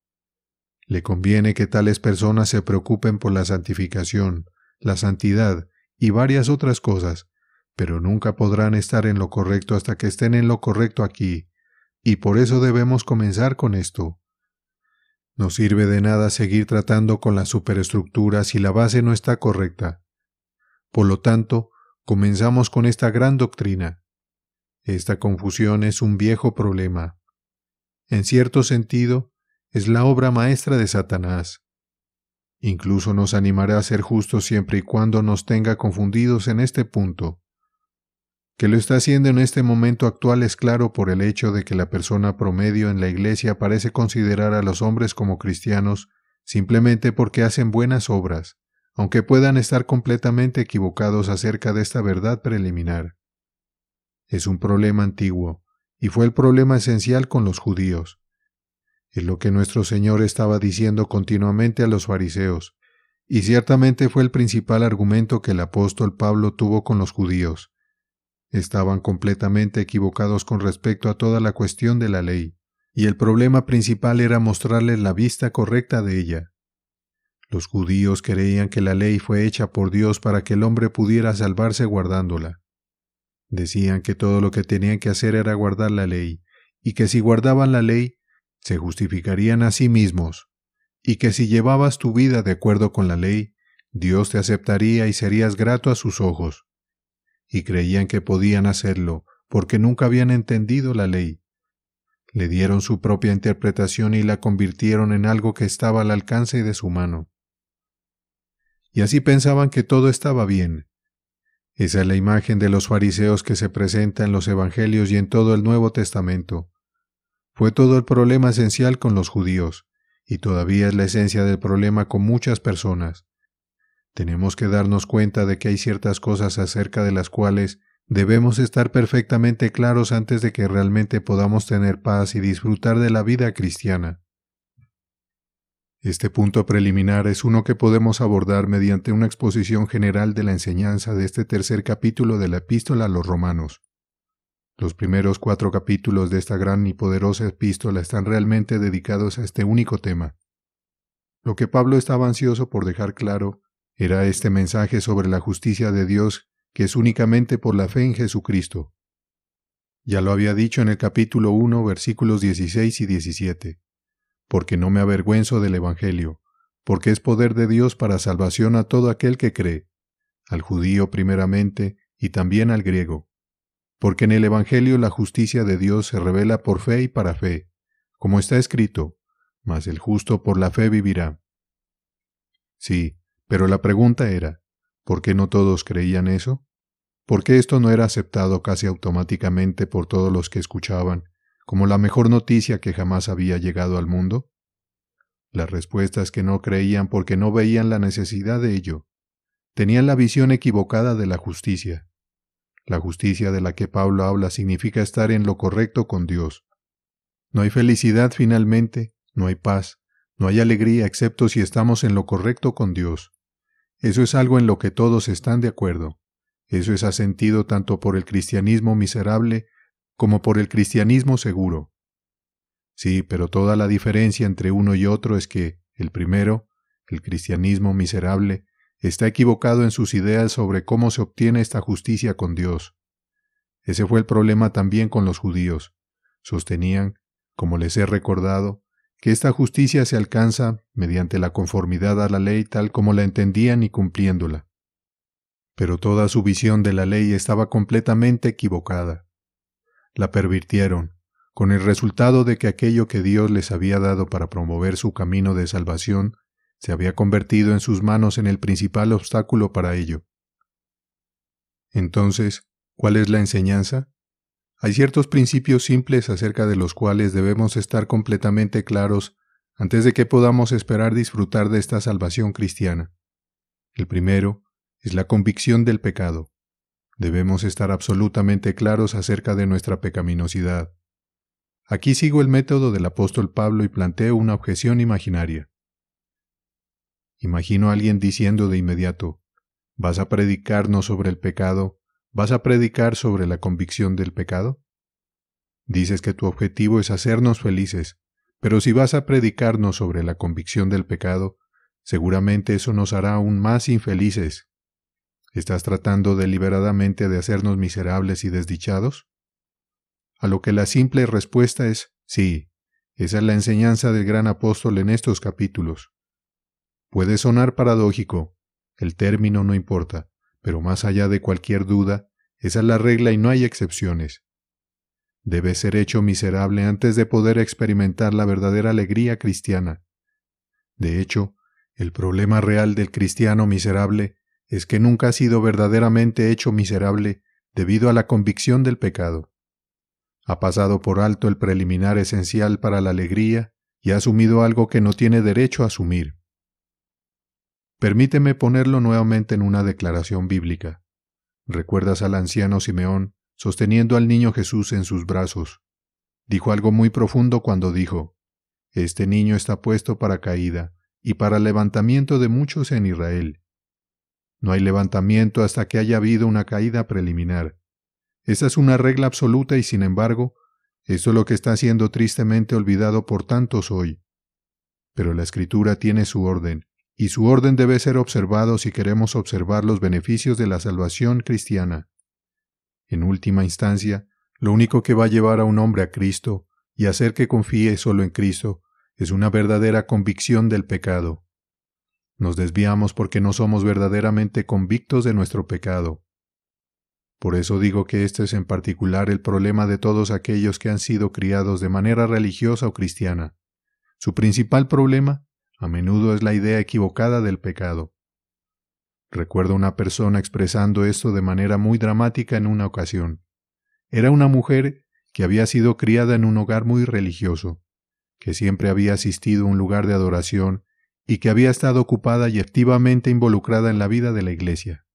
Le conviene que tales personas se preocupen por la santificación, la santidad y varias otras cosas, pero nunca podrán estar en lo correcto hasta que estén en lo correcto aquí, y por eso debemos comenzar con esto. No sirve de nada seguir tratando con la superestructura si la base no está correcta. Por lo tanto, comenzamos con esta gran doctrina. Esta confusión es un viejo problema. En cierto sentido, es la obra maestra de Satanás. Incluso nos animará a ser justos siempre y cuando nos tenga confundidos en este punto. Que lo está haciendo en este momento actual es claro por el hecho de que la persona promedio en la iglesia parece considerar a los hombres como cristianos simplemente porque hacen buenas obras, aunque puedan estar completamente equivocados acerca de esta verdad preliminar. Es un problema antiguo, y fue el problema esencial con los judíos. Es lo que nuestro Señor estaba diciendo continuamente a los fariseos, y ciertamente fue el principal argumento que el apóstol Pablo tuvo con los judíos. Estaban completamente equivocados con respecto a toda la cuestión de la ley, y el problema principal era mostrarles la vista correcta de ella. Los judíos creían que la ley fue hecha por Dios para que el hombre pudiera salvarse guardándola. Decían que todo lo que tenían que hacer era guardar la ley, y que si guardaban la ley, se justificarían a sí mismos, y que si llevabas tu vida de acuerdo con la ley, Dios te aceptaría y serías grato a sus ojos. Y creían que podían hacerlo, porque nunca habían entendido la ley. Le dieron su propia interpretación y la convirtieron en algo que estaba al alcance de su mano. Y así pensaban que todo estaba bien. Esa es la imagen de los fariseos que se presenta en los Evangelios y en todo el Nuevo Testamento. Fue todo el problema esencial con los judíos, y todavía es la esencia del problema con muchas personas. Tenemos que darnos cuenta de que hay ciertas cosas acerca de las cuales debemos estar perfectamente claros antes de que realmente podamos tener paz y disfrutar de la vida cristiana. Este punto preliminar es uno que podemos abordar mediante una exposición general de la enseñanza de este tercer capítulo de la Epístola a los Romanos. Los primeros 4 capítulos de esta gran y poderosa epístola están realmente dedicados a este único tema. Lo que Pablo estaba ansioso por dejar claro era este mensaje sobre la justicia de Dios que es únicamente por la fe en Jesucristo. Ya lo había dicho en el capítulo 1, versículos 16 y 17. Porque no me avergüenzo del Evangelio, porque es poder de Dios para salvación a todo aquel que cree, al judío primeramente y también al griego. Porque en el Evangelio la justicia de Dios se revela por fe y para fe, como está escrito, mas el justo por la fe vivirá. Sí, pero la pregunta era, ¿por qué no todos creían eso? ¿Por qué esto no era aceptado casi automáticamente por todos los que escuchaban, como la mejor noticia que jamás había llegado al mundo? La respuesta es que no creían porque no veían la necesidad de ello. Tenían la visión equivocada de la justicia. La justicia de la que Pablo habla significa estar en lo correcto con Dios. No hay felicidad finalmente, no hay paz, no hay alegría excepto si estamos en lo correcto con Dios. Eso es algo en lo que todos están de acuerdo. Eso es asentido tanto por el cristianismo miserable como por el cristianismo seguro. Sí, pero toda la diferencia entre uno y otro es que el primero, el cristianismo miserable, está equivocado en sus ideas sobre cómo se obtiene esta justicia con Dios. Ese fue el problema también con los judíos. Sostenían, como les he recordado, que esta justicia se alcanza mediante la conformidad a la ley tal como la entendían y cumpliéndola. Pero toda su visión de la ley estaba completamente equivocada. La pervirtieron, con el resultado de que aquello que Dios les había dado para promover su camino de salvación se había convertido en sus manos en el principal obstáculo para ello. Entonces, ¿cuál es la enseñanza? Hay ciertos principios simples acerca de los cuales debemos estar completamente claros antes de que podamos esperar disfrutar de esta salvación cristiana. El primero es la convicción del pecado. Debemos estar absolutamente claros acerca de nuestra pecaminosidad. Aquí sigo el método del apóstol Pablo y planteo una objeción imaginaria. Imagino a alguien diciendo de inmediato, ¿vas a predicarnos sobre el pecado? ¿Vas a predicar sobre la convicción del pecado? Dices que tu objetivo es hacernos felices, pero si vas a predicarnos sobre la convicción del pecado, seguramente eso nos hará aún más infelices. ¿Estás tratando deliberadamente de hacernos miserables y desdichados? A lo que la simple respuesta es sí. Esa es la enseñanza del gran apóstol en estos capítulos. Puede sonar paradójico, el término no importa, pero más allá de cualquier duda, esa es la regla y no hay excepciones. Debes ser hecho miserable antes de poder experimentar la verdadera alegría cristiana. De hecho, El problema real del cristiano miserable es que nunca ha sido verdaderamente hecho miserable debido a la convicción del pecado. Ha pasado por alto el preliminar esencial para la alegría y ha asumido algo que no tiene derecho a asumir. Permíteme ponerlo nuevamente en una declaración bíblica. ¿Recuerdas al anciano Simeón sosteniendo al niño Jesús en sus brazos? Dijo algo muy profundo cuando dijo: «Este niño está puesto para caída y para levantamiento de muchos en Israel». No hay levantamiento hasta que haya habido una caída preliminar. Esa es una regla absoluta y, sin embargo, esto es lo que está siendo tristemente olvidado por tantos hoy. Pero la Escritura tiene su orden, y su orden debe ser observado si queremos observar los beneficios de la salvación cristiana. En última instancia, lo único que va a llevar a un hombre a Cristo y hacer que confíe solo en Cristo es una verdadera convicción del pecado. Nos desviamos porque no somos verdaderamente convictos de nuestro pecado. Por eso digo que este es en particular el problema de todos aquellos que han sido criados de manera religiosa o cristiana. Su principal problema, a menudo, es la idea equivocada del pecado. Recuerdo una persona expresando esto de manera muy dramática en una ocasión. Era una mujer que había sido criada en un hogar muy religioso, que siempre había asistido a un lugar de adoración y que había estado ocupada y activamente involucrada en la vida de la iglesia.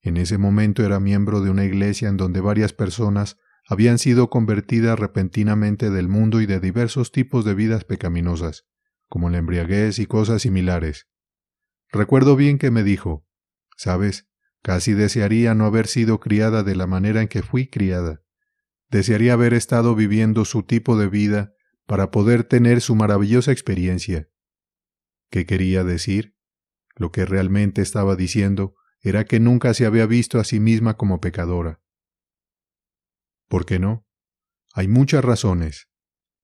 En ese momento era miembro de una iglesia en donde varias personas habían sido convertidas repentinamente del mundo y de diversos tipos de vidas pecaminosas, como la embriaguez y cosas similares. Recuerdo bien que me dijo: «¿Sabes? Casi desearía no haber sido criada de la manera en que fui criada. Desearía haber estado viviendo su tipo de vida para poder tener su maravillosa experiencia». ¿Qué quería decir? Lo que realmente estaba diciendo era que nunca se había visto a sí misma como pecadora. ¿Por qué no? Hay muchas razones.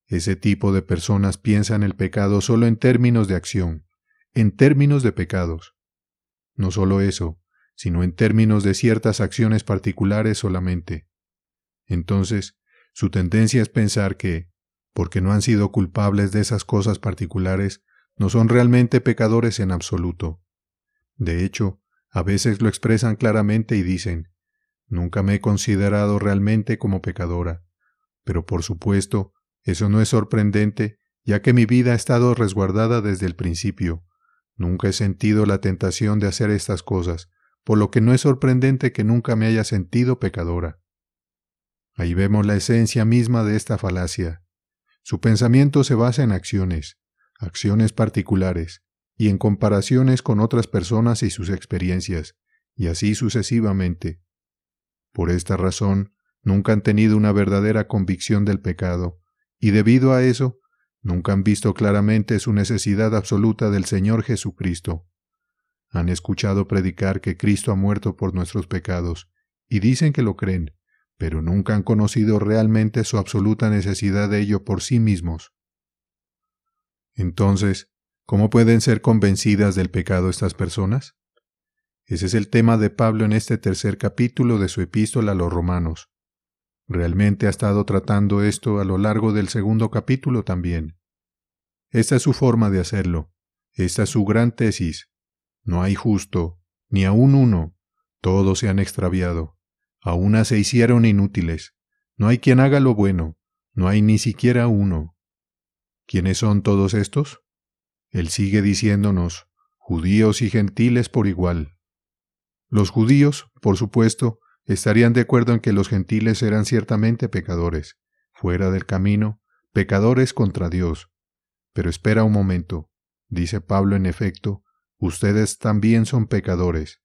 Ese tipo de personas piensan el pecado solo en términos de acción, en términos de pecados. No solo eso, sino en términos de ciertas acciones particulares solamente. Entonces, su tendencia es pensar que, porque no han sido culpables de esas cosas particulares, no son realmente pecadores en absoluto. De hecho, a veces lo expresan claramente y dicen: «Nunca me he considerado realmente como pecadora». Pero por supuesto, eso no es sorprendente, ya que mi vida ha estado resguardada desde el principio. Nunca he sentido la tentación de hacer estas cosas, por lo que no es sorprendente que nunca me haya sentido pecadora. Ahí vemos la esencia misma de esta falacia. Su pensamiento se basa en acciones particulares, y en comparaciones con otras personas y sus experiencias, y así sucesivamente. Por esta razón, nunca han tenido una verdadera convicción del pecado, y debido a eso, nunca han visto claramente su necesidad absoluta del Señor Jesucristo. Han escuchado predicar que Cristo ha muerto por nuestros pecados, y dicen que lo creen, pero nunca han conocido realmente su absoluta necesidad de ello por sí mismos. Entonces, ¿cómo pueden ser convencidas del pecado estas personas? Ese es el tema de Pablo en este tercer capítulo de su epístola a los Romanos. Realmente ha estado tratando esto a lo largo del segundo capítulo también. Esta es su forma de hacerlo. Esta es su gran tesis. No hay justo, ni aun uno. Todos se han extraviado. A una se hicieron inútiles. No hay quien haga lo bueno. No hay ni siquiera uno. ¿Quiénes son todos estos? Él sigue diciéndonos: judíos y gentiles por igual. Los judíos, por supuesto, estarían de acuerdo en que los gentiles eran ciertamente pecadores, fuera del camino, pecadores contra Dios. Pero espera un momento, dice Pablo en efecto, ustedes también son pecadores.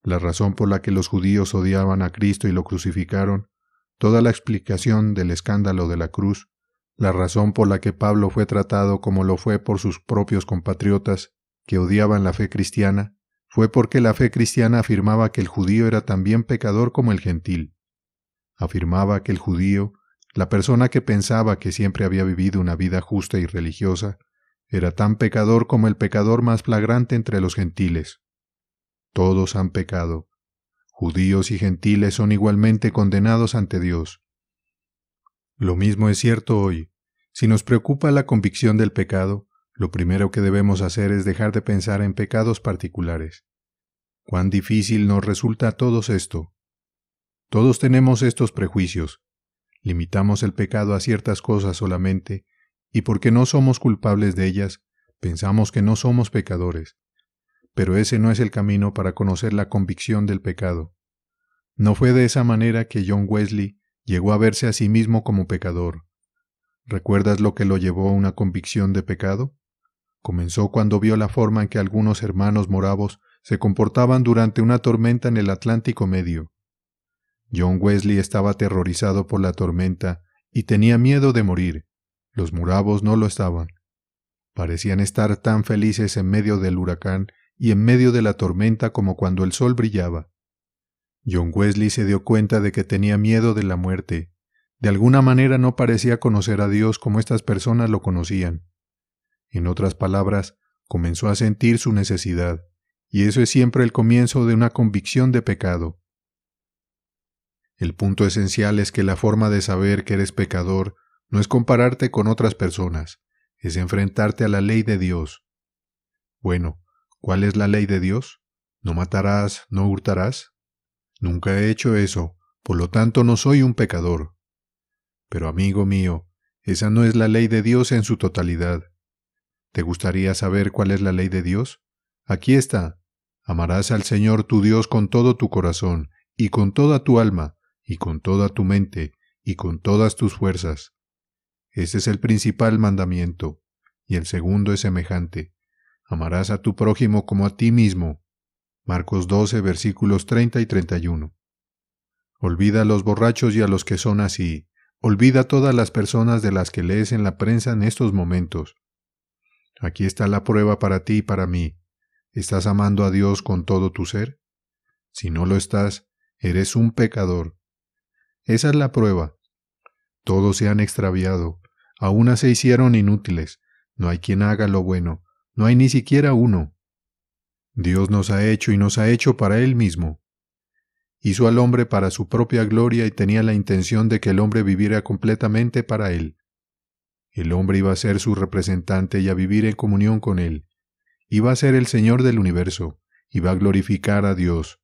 La razón por la que los judíos odiaban a Cristo y lo crucificaron, toda la explicación del escándalo de la cruz, la razón por la que Pablo fue tratado como lo fue por sus propios compatriotas, que odiaban la fe cristiana, fue porque la fe cristiana afirmaba que el judío era también pecador como el gentil. Afirmaba que el judío, la persona que pensaba que siempre había vivido una vida justa y religiosa, era tan pecador como el pecador más flagrante entre los gentiles. Todos han pecado. Judíos y gentiles son igualmente condenados ante Dios. Lo mismo es cierto hoy. Si nos preocupa la convicción del pecado, lo primero que debemos hacer es dejar de pensar en pecados particulares. Cuán difícil nos resulta a todos esto. Todos tenemos estos prejuicios. Limitamos el pecado a ciertas cosas solamente, y porque no somos culpables de ellas, pensamos que no somos pecadores. Pero ese no es el camino para conocer la convicción del pecado. No fue de esa manera que John Wesley llegó a verse a sí mismo como pecador. ¿Recuerdas lo que lo llevó a una convicción de pecado? Comenzó cuando vio la forma en que algunos hermanos moravos se comportaban durante una tormenta en el Atlántico Medio. John Wesley estaba aterrorizado por la tormenta y tenía miedo de morir. Los moravos no lo estaban. Parecían estar tan felices en medio del huracán y en medio de la tormenta como cuando el sol brillaba. John Wesley se dio cuenta de que tenía miedo de la muerte. De alguna manera no parecía conocer a Dios como estas personas lo conocían. En otras palabras, comenzó a sentir su necesidad, y eso es siempre el comienzo de una convicción de pecado. El punto esencial es que la forma de saber que eres pecador no es compararte con otras personas, es enfrentarte a la ley de Dios. Bueno, ¿cuál es la ley de Dios? ¿No matarás, no hurtarás? Nunca he hecho eso, por lo tanto no soy un pecador. Pero amigo mío, esa no es la ley de Dios en su totalidad. ¿Te gustaría saber cuál es la ley de Dios? Aquí está. Amarás al Señor tu Dios con todo tu corazón, y con toda tu alma, y con toda tu mente, y con todas tus fuerzas. Este es el principal mandamiento, y el segundo es semejante. Amarás a tu prójimo como a ti mismo. Marcos 12, versículos 30 y 31. Olvida a los borrachos y a los que son así. Olvida a todas las personas de las que lees en la prensa en estos momentos. Aquí está la prueba para ti y para mí. ¿Estás amando a Dios con todo tu ser? Si no lo estás, eres un pecador. Esa es la prueba. Todos se han extraviado, a unas se hicieron inútiles, no hay quien haga lo bueno, no hay ni siquiera uno. Dios nos ha hecho y nos ha hecho para Él mismo. Hizo al hombre para su propia gloria y tenía la intención de que el hombre viviera completamente para Él. El hombre iba a ser su representante y a vivir en comunión con Él. Iba a ser el Señor del universo, iba a glorificar a Dios.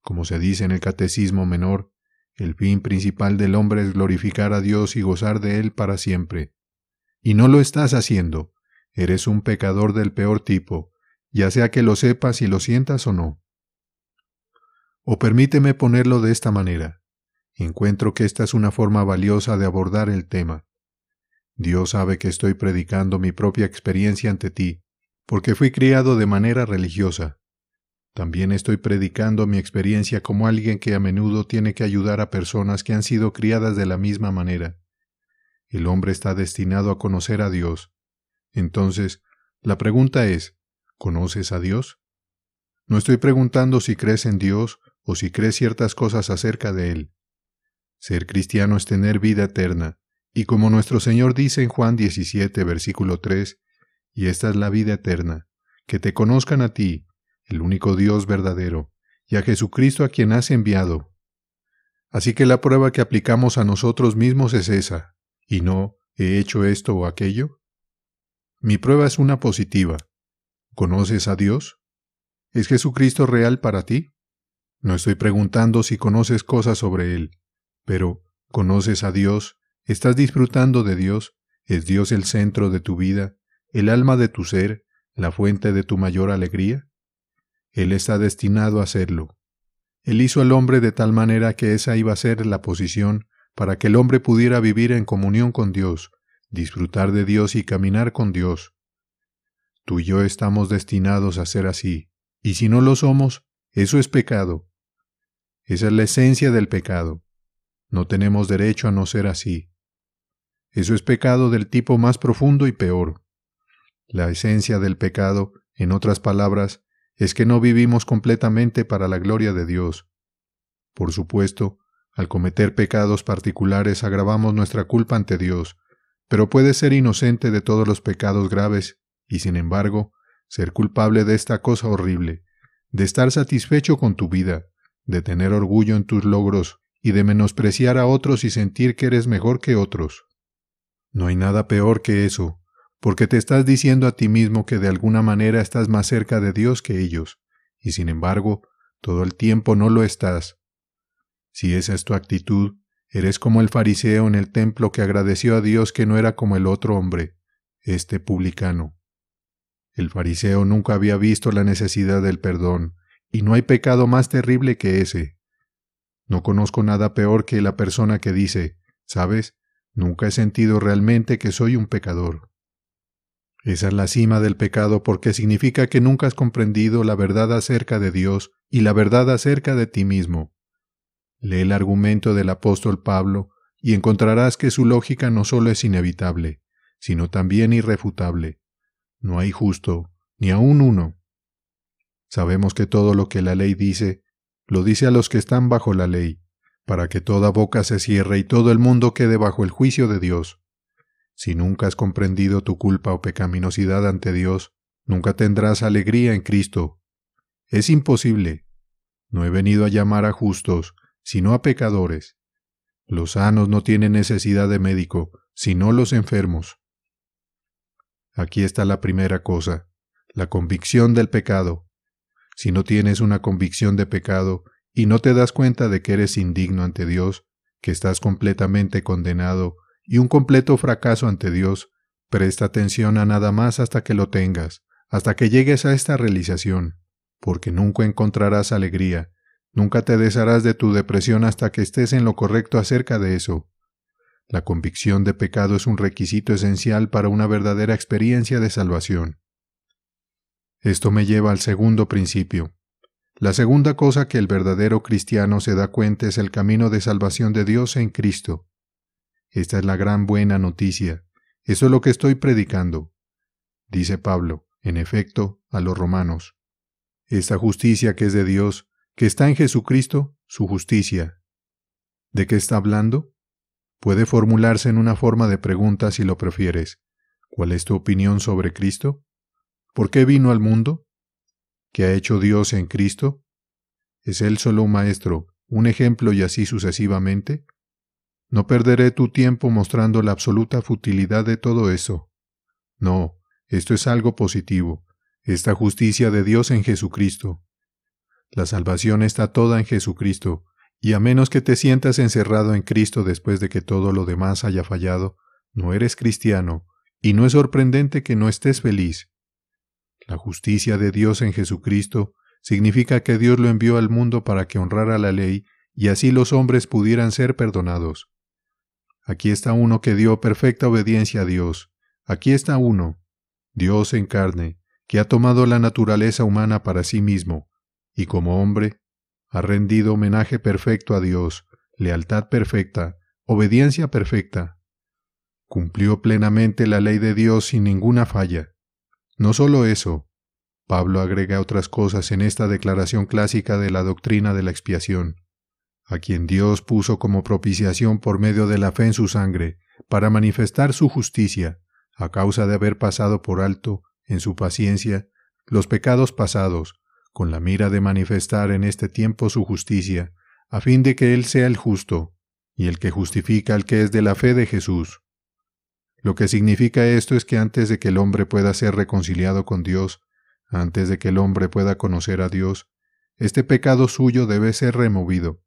Como se dice en el Catecismo Menor, el fin principal del hombre es glorificar a Dios y gozar de Él para siempre. Y no lo estás haciendo. Eres un pecador del peor tipo, ya sea que lo sepas y lo sientas o no. O permíteme ponerlo de esta manera. Encuentro que esta es una forma valiosa de abordar el tema. Dios sabe que estoy predicando mi propia experiencia ante ti, porque fui criado de manera religiosa. También estoy predicando mi experiencia como alguien que a menudo tiene que ayudar a personas que han sido criadas de la misma manera. El hombre está destinado a conocer a Dios. Entonces, la pregunta es, ¿conoces a Dios? No estoy preguntando si crees en Dios o si crees ciertas cosas acerca de Él. Ser cristiano es tener vida eterna, y como nuestro Señor dice en Juan 17, versículo 3, y esta es la vida eterna, que te conozcan a ti, el único Dios verdadero, y a Jesucristo a quien has enviado. Así que la prueba que aplicamos a nosotros mismos es esa, y no, ¿he hecho esto o aquello? Mi prueba es una positiva. ¿Conoces a Dios? ¿Es Jesucristo real para ti? No estoy preguntando si conoces cosas sobre Él, pero ¿conoces a Dios? ¿Estás disfrutando de Dios? ¿Es Dios el centro de tu vida, el alma de tu ser, la fuente de tu mayor alegría? Él está destinado a hacerlo. Él hizo al hombre de tal manera que esa iba a ser la posición para que el hombre pudiera vivir en comunión con Dios, disfrutar de Dios y caminar con Dios. Tú y yo estamos destinados a ser así, y si no lo somos, eso es pecado. Esa es la esencia del pecado. No tenemos derecho a no ser así. Eso es pecado del tipo más profundo y peor. La esencia del pecado, en otras palabras, es que no vivimos completamente para la gloria de Dios. Por supuesto, al cometer pecados particulares agravamos nuestra culpa ante Dios, pero puedes ser inocente de todos los pecados graves y, sin embargo, ser culpable de esta cosa horrible, de estar satisfecho con tu vida, de tener orgullo en tus logros y de menospreciar a otros y sentir que eres mejor que otros. No hay nada peor que eso, porque te estás diciendo a ti mismo que de alguna manera estás más cerca de Dios que ellos, y sin embargo, todo el tiempo no lo estás. Si esa es tu actitud, eres como el fariseo en el templo que agradeció a Dios que no era como el otro hombre, este publicano. El fariseo nunca había visto la necesidad del perdón, y no hay pecado más terrible que ese. No conozco nada peor que la persona que dice, ¿sabes? Nunca he sentido realmente que soy un pecador. Esa es la cima del pecado porque significa que nunca has comprendido la verdad acerca de Dios y la verdad acerca de ti mismo. Lee el argumento del apóstol Pablo y encontrarás que su lógica no solo es inevitable, sino también irrefutable. No hay justo, ni aun uno. Sabemos que todo lo que la ley dice, lo dice a los que están bajo la ley, para que toda boca se cierre y todo el mundo quede bajo el juicio de Dios. Si nunca has comprendido tu culpa o pecaminosidad ante Dios, nunca tendrás alegría en Cristo. Es imposible. No he venido a llamar a justos, sino a pecadores. Los sanos no tienen necesidad de médico, sino los enfermos. Aquí está la primera cosa, la convicción del pecado. Si no tienes una convicción de pecado y no te das cuenta de que eres indigno ante Dios, que estás completamente condenado y un completo fracaso ante Dios, presta atención a nada más hasta que lo tengas, hasta que llegues a esta realización, porque nunca encontrarás alegría, nunca te desharás de tu depresión hasta que estés en lo correcto acerca de eso. La convicción de pecado es un requisito esencial para una verdadera experiencia de salvación. Esto me lleva al segundo principio. La segunda cosa que el verdadero cristiano se da cuenta es el camino de salvación de Dios en Cristo. Esta es la gran buena noticia. Eso es lo que estoy predicando. Dice Pablo, en efecto, a los romanos. Esta justicia que es de Dios, que está en Jesucristo, su justicia. ¿De qué está hablando? Puede formularse en una forma de pregunta si lo prefieres. ¿Cuál es tu opinión sobre Cristo? ¿Por qué vino al mundo? ¿Qué ha hecho Dios en Cristo? ¿Es Él solo un maestro, un ejemplo y así sucesivamente? No perderé tu tiempo mostrando la absoluta futilidad de todo eso. No, esto es algo positivo, esta justicia de Dios en Jesucristo. La salvación está toda en Jesucristo, y a menos que te sientas encerrado en Cristo después de que todo lo demás haya fallado, no eres cristiano, y no es sorprendente que no estés feliz. La justicia de Dios en Jesucristo significa que Dios lo envió al mundo para que honrara la ley y así los hombres pudieran ser perdonados. Aquí está uno que dio perfecta obediencia a Dios. Aquí está uno, Dios en carne, que ha tomado la naturaleza humana para sí mismo, y como hombre, ha rendido homenaje perfecto a Dios, lealtad perfecta, obediencia perfecta. Cumplió plenamente la ley de Dios sin ninguna falla. No solo eso, Pablo agrega otras cosas en esta declaración clásica de la doctrina de la expiación, a quien Dios puso como propiciación por medio de la fe en su sangre, para manifestar su justicia, a causa de haber pasado por alto, en su paciencia, los pecados pasados, con la mira de manifestar en este tiempo su justicia, a fin de que Él sea el justo, y el que justifica al que es de la fe de Jesús. Lo que significa esto es que antes de que el hombre pueda ser reconciliado con Dios, antes de que el hombre pueda conocer a Dios, este pecado suyo debe ser removido.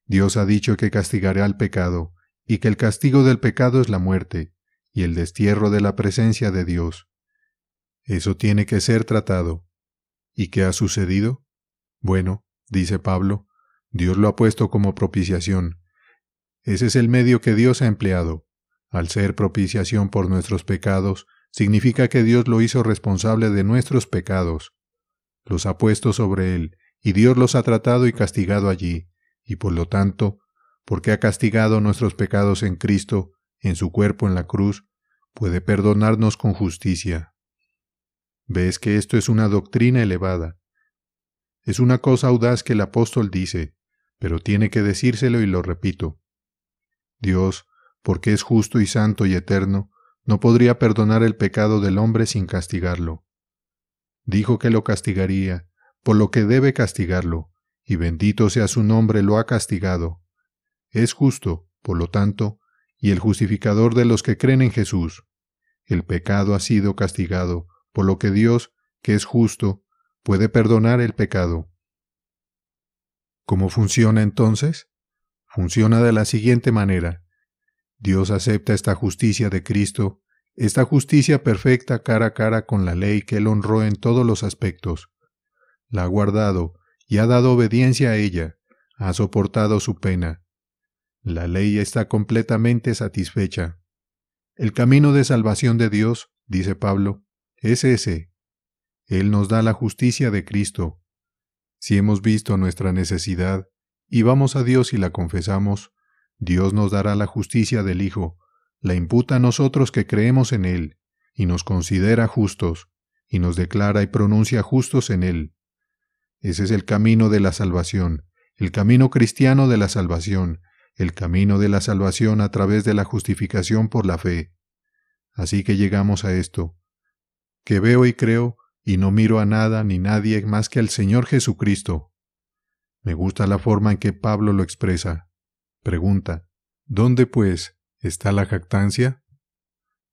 Dios ha dicho que castigará al pecado, y que el castigo del pecado es la muerte, y el destierro de la presencia de Dios. Eso tiene que ser tratado. ¿Y qué ha sucedido? Bueno, dice Pablo, Dios lo ha puesto como propiciación. Ese es el medio que Dios ha empleado. Al ser propiciación por nuestros pecados, significa que Dios lo hizo responsable de nuestros pecados. Los ha puesto sobre Él, y Dios los ha tratado y castigado allí, y por lo tanto, porque ha castigado nuestros pecados en Cristo, en su cuerpo en la cruz, puede perdonarnos con justicia. ¿Ves que esto es una doctrina elevada? Es una cosa audaz que el apóstol dice, pero tiene que decírselo y lo repito. Dios, porque es justo y santo y eterno, no podría perdonar el pecado del hombre sin castigarlo. Dijo que lo castigaría, por lo que debe castigarlo, y bendito sea su nombre, lo ha castigado. Es justo, por lo tanto, y el justificador de los que creen en Jesús. El pecado ha sido castigado, por lo que Dios, que es justo, puede perdonar el pecado. ¿Cómo funciona entonces? Funciona de la siguiente manera. Dios acepta esta justicia de Cristo, esta justicia perfecta cara a cara con la ley que Él honró en todos los aspectos. La ha guardado y ha dado obediencia a ella, ha soportado su pena. La ley está completamente satisfecha. El camino de salvación de Dios, dice Pablo, es ese. Él nos da la justicia de Cristo. Si hemos visto nuestra necesidad y vamos a Dios y la confesamos, Dios nos dará la justicia del Hijo, la imputa a nosotros que creemos en Él, y nos considera justos, y nos declara y pronuncia justos en Él. Ese es el camino de la salvación, el camino cristiano de la salvación, el camino de la salvación a través de la justificación por la fe. Así que llegamos a esto, que veo y creo, y no miro a nada ni nadie más que al Señor Jesucristo. Me gusta la forma en que Pablo lo expresa. Pregunta, ¿dónde, pues, está la jactancia?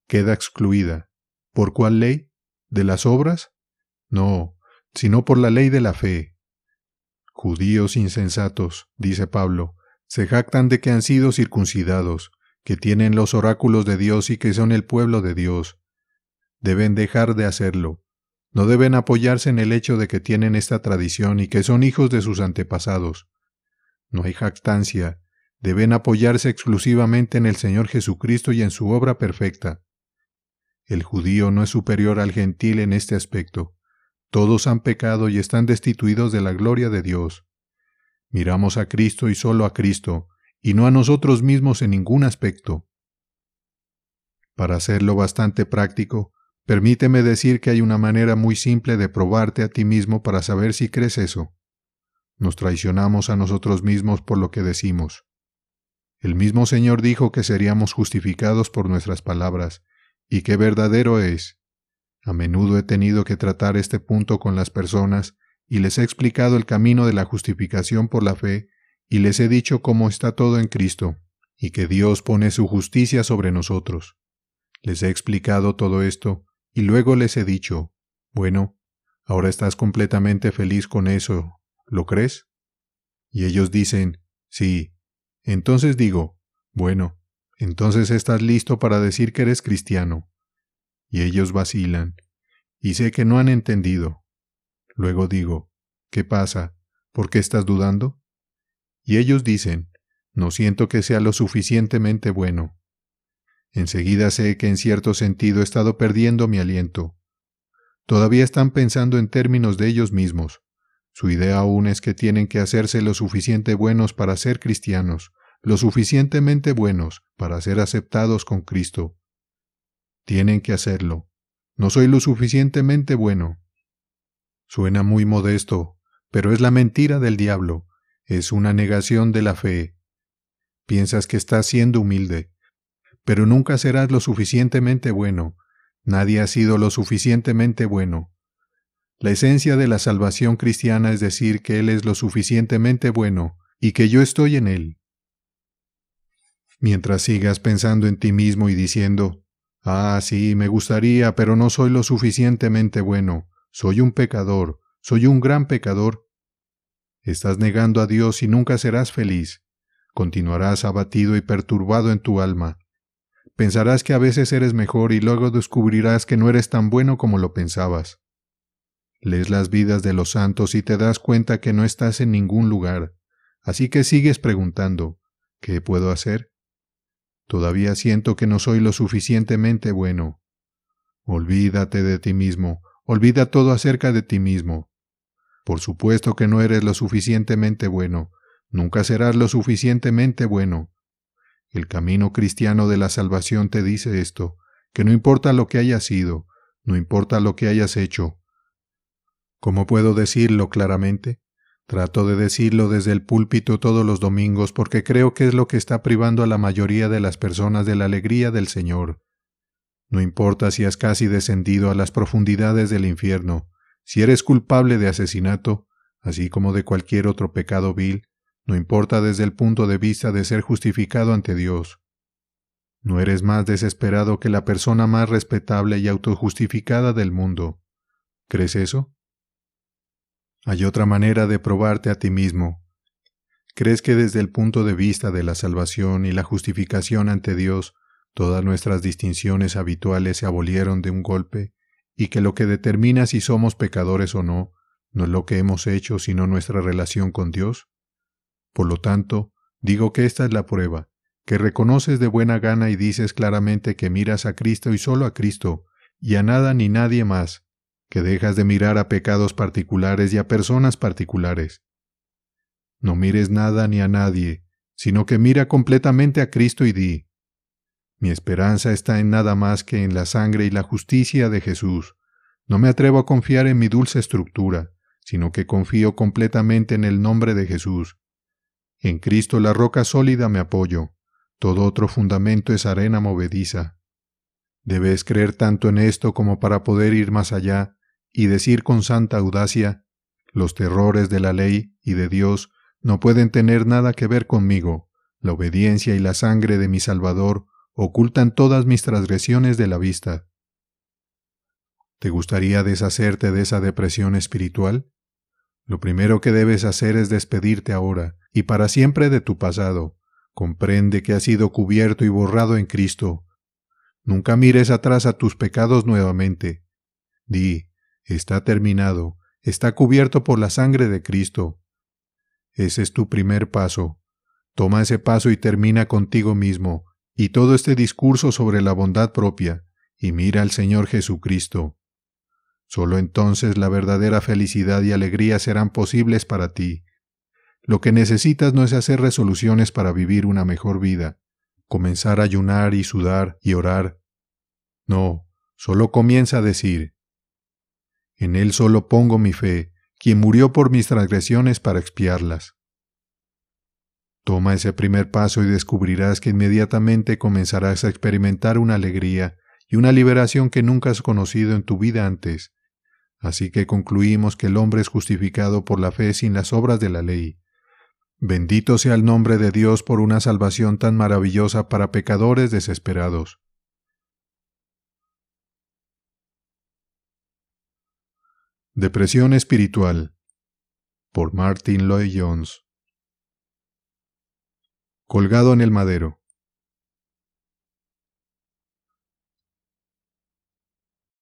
Queda excluida. ¿Por cuál ley? ¿De las obras? No, sino por la ley de la fe. Judíos insensatos, dice Pablo, se jactan de que han sido circuncidados, que tienen los oráculos de Dios y que son el pueblo de Dios. Deben dejar de hacerlo. No deben apoyarse en el hecho de que tienen esta tradición y que son hijos de sus antepasados. No hay jactancia. Deben apoyarse exclusivamente en el Señor Jesucristo y en su obra perfecta. El judío no es superior al gentil en este aspecto. Todos han pecado y están destituidos de la gloria de Dios. Miramos a Cristo y solo a Cristo, y no a nosotros mismos en ningún aspecto. Para hacerlo bastante práctico, permíteme decir que hay una manera muy simple de probarte a ti mismo para saber si crees eso. Nos traicionamos a nosotros mismos por lo que decimos. El mismo Señor dijo que seríamos justificados por nuestras palabras, y qué verdadero es. A menudo he tenido que tratar este punto con las personas y les he explicado el camino de la justificación por la fe y les he dicho cómo está todo en Cristo y que Dios pone su justicia sobre nosotros. Les he explicado todo esto y luego les he dicho, bueno, ahora estás completamente feliz con eso, ¿lo crees? Y ellos dicen, sí. Entonces digo, bueno, entonces estás listo para decir que eres cristiano. Y ellos vacilan, y sé que no han entendido. Luego digo, ¿qué pasa? ¿Por qué estás dudando? Y ellos dicen, no siento que sea lo suficientemente bueno. Enseguida sé que en cierto sentido he estado perdiendo mi aliento. Todavía están pensando en términos de ellos mismos. Su idea aún es que tienen que hacerse lo suficiente buenos para ser cristianos, lo suficientemente buenos para ser aceptados con Cristo. Tienen que hacerlo. No soy lo suficientemente bueno. Suena muy modesto, pero es la mentira del diablo. Es una negación de la fe. Piensas que estás siendo humilde, pero nunca serás lo suficientemente bueno. Nadie ha sido lo suficientemente bueno. La esencia de la salvación cristiana es decir que Él es lo suficientemente bueno y que yo estoy en Él. Mientras sigas pensando en ti mismo y diciendo, ah, sí, me gustaría, pero no soy lo suficientemente bueno, soy un pecador, soy un gran pecador, estás negando a Dios y nunca serás feliz. Continuarás abatido y perturbado en tu alma. Pensarás que a veces eres mejor y luego descubrirás que no eres tan bueno como lo pensabas. Lees las vidas de los santos y te das cuenta que no estás en ningún lugar, así que sigues preguntando, ¿qué puedo hacer? Todavía siento que no soy lo suficientemente bueno. Olvídate de ti mismo, olvida todo acerca de ti mismo. Por supuesto que no eres lo suficientemente bueno, nunca serás lo suficientemente bueno. El camino cristiano de la salvación te dice esto, que no importa lo que hayas sido, no importa lo que hayas hecho. ¿Cómo puedo decirlo claramente? Trato de decirlo desde el púlpito todos los domingos porque creo que es lo que está privando a la mayoría de las personas de la alegría del Señor. No importa si has casi descendido a las profundidades del infierno, si eres culpable de asesinato, así como de cualquier otro pecado vil, no importa desde el punto de vista de ser justificado ante Dios. No eres más desesperado que la persona más respetable y autojustificada del mundo. ¿Crees eso? Hay otra manera de probarte a ti mismo. ¿Crees que desde el punto de vista de la salvación y la justificación ante Dios, todas nuestras distinciones habituales se abolieron de un golpe, y que lo que determina si somos pecadores o no, no es lo que hemos hecho, sino nuestra relación con Dios? Por lo tanto, digo que esta es la prueba, que reconoces de buena gana y dices claramente que miras a Cristo y solo a Cristo, y a nada ni nadie más, que dejas de mirar a pecados particulares y a personas particulares. No mires nada ni a nadie, sino que mira completamente a Cristo y di: mi esperanza está en nada más que en la sangre y la justicia de Jesús. No me atrevo a confiar en mi dulce estructura, sino que confío completamente en el nombre de Jesús. En Cristo la roca sólida me apoyo. Todo otro fundamento es arena movediza. Debes creer tanto en esto como para poder ir más allá y decir con santa audacia: los terrores de la ley y de Dios no pueden tener nada que ver conmigo. La obediencia y la sangre de mi Salvador ocultan todas mis transgresiones de la vista. ¿Te gustaría deshacerte de esa depresión espiritual? Lo primero que debes hacer es despedirte ahora y para siempre de tu pasado. Comprende que has sido cubierto y borrado en Cristo. Nunca mires atrás a tus pecados nuevamente. Di: está terminado, está cubierto por la sangre de Cristo. Ese es tu primer paso. Toma ese paso y termina contigo mismo, y todo este discurso sobre la bondad propia, y mira al Señor Jesucristo. Solo entonces la verdadera felicidad y alegría serán posibles para ti. Lo que necesitas no es hacer resoluciones para vivir una mejor vida, comenzar a ayunar y sudar y orar. No, solo comienza a decir: en Él solo pongo mi fe, quien murió por mis transgresiones para expiarlas. Toma ese primer paso y descubrirás que inmediatamente comenzarás a experimentar una alegría y una liberación que nunca has conocido en tu vida antes. Así que concluimos que el hombre es justificado por la fe sin las obras de la ley. Bendito sea el nombre de Dios por una salvación tan maravillosa para pecadores desesperados. Depresión espiritual, por Martyn Lloyd-Jones. Colgado en el madero.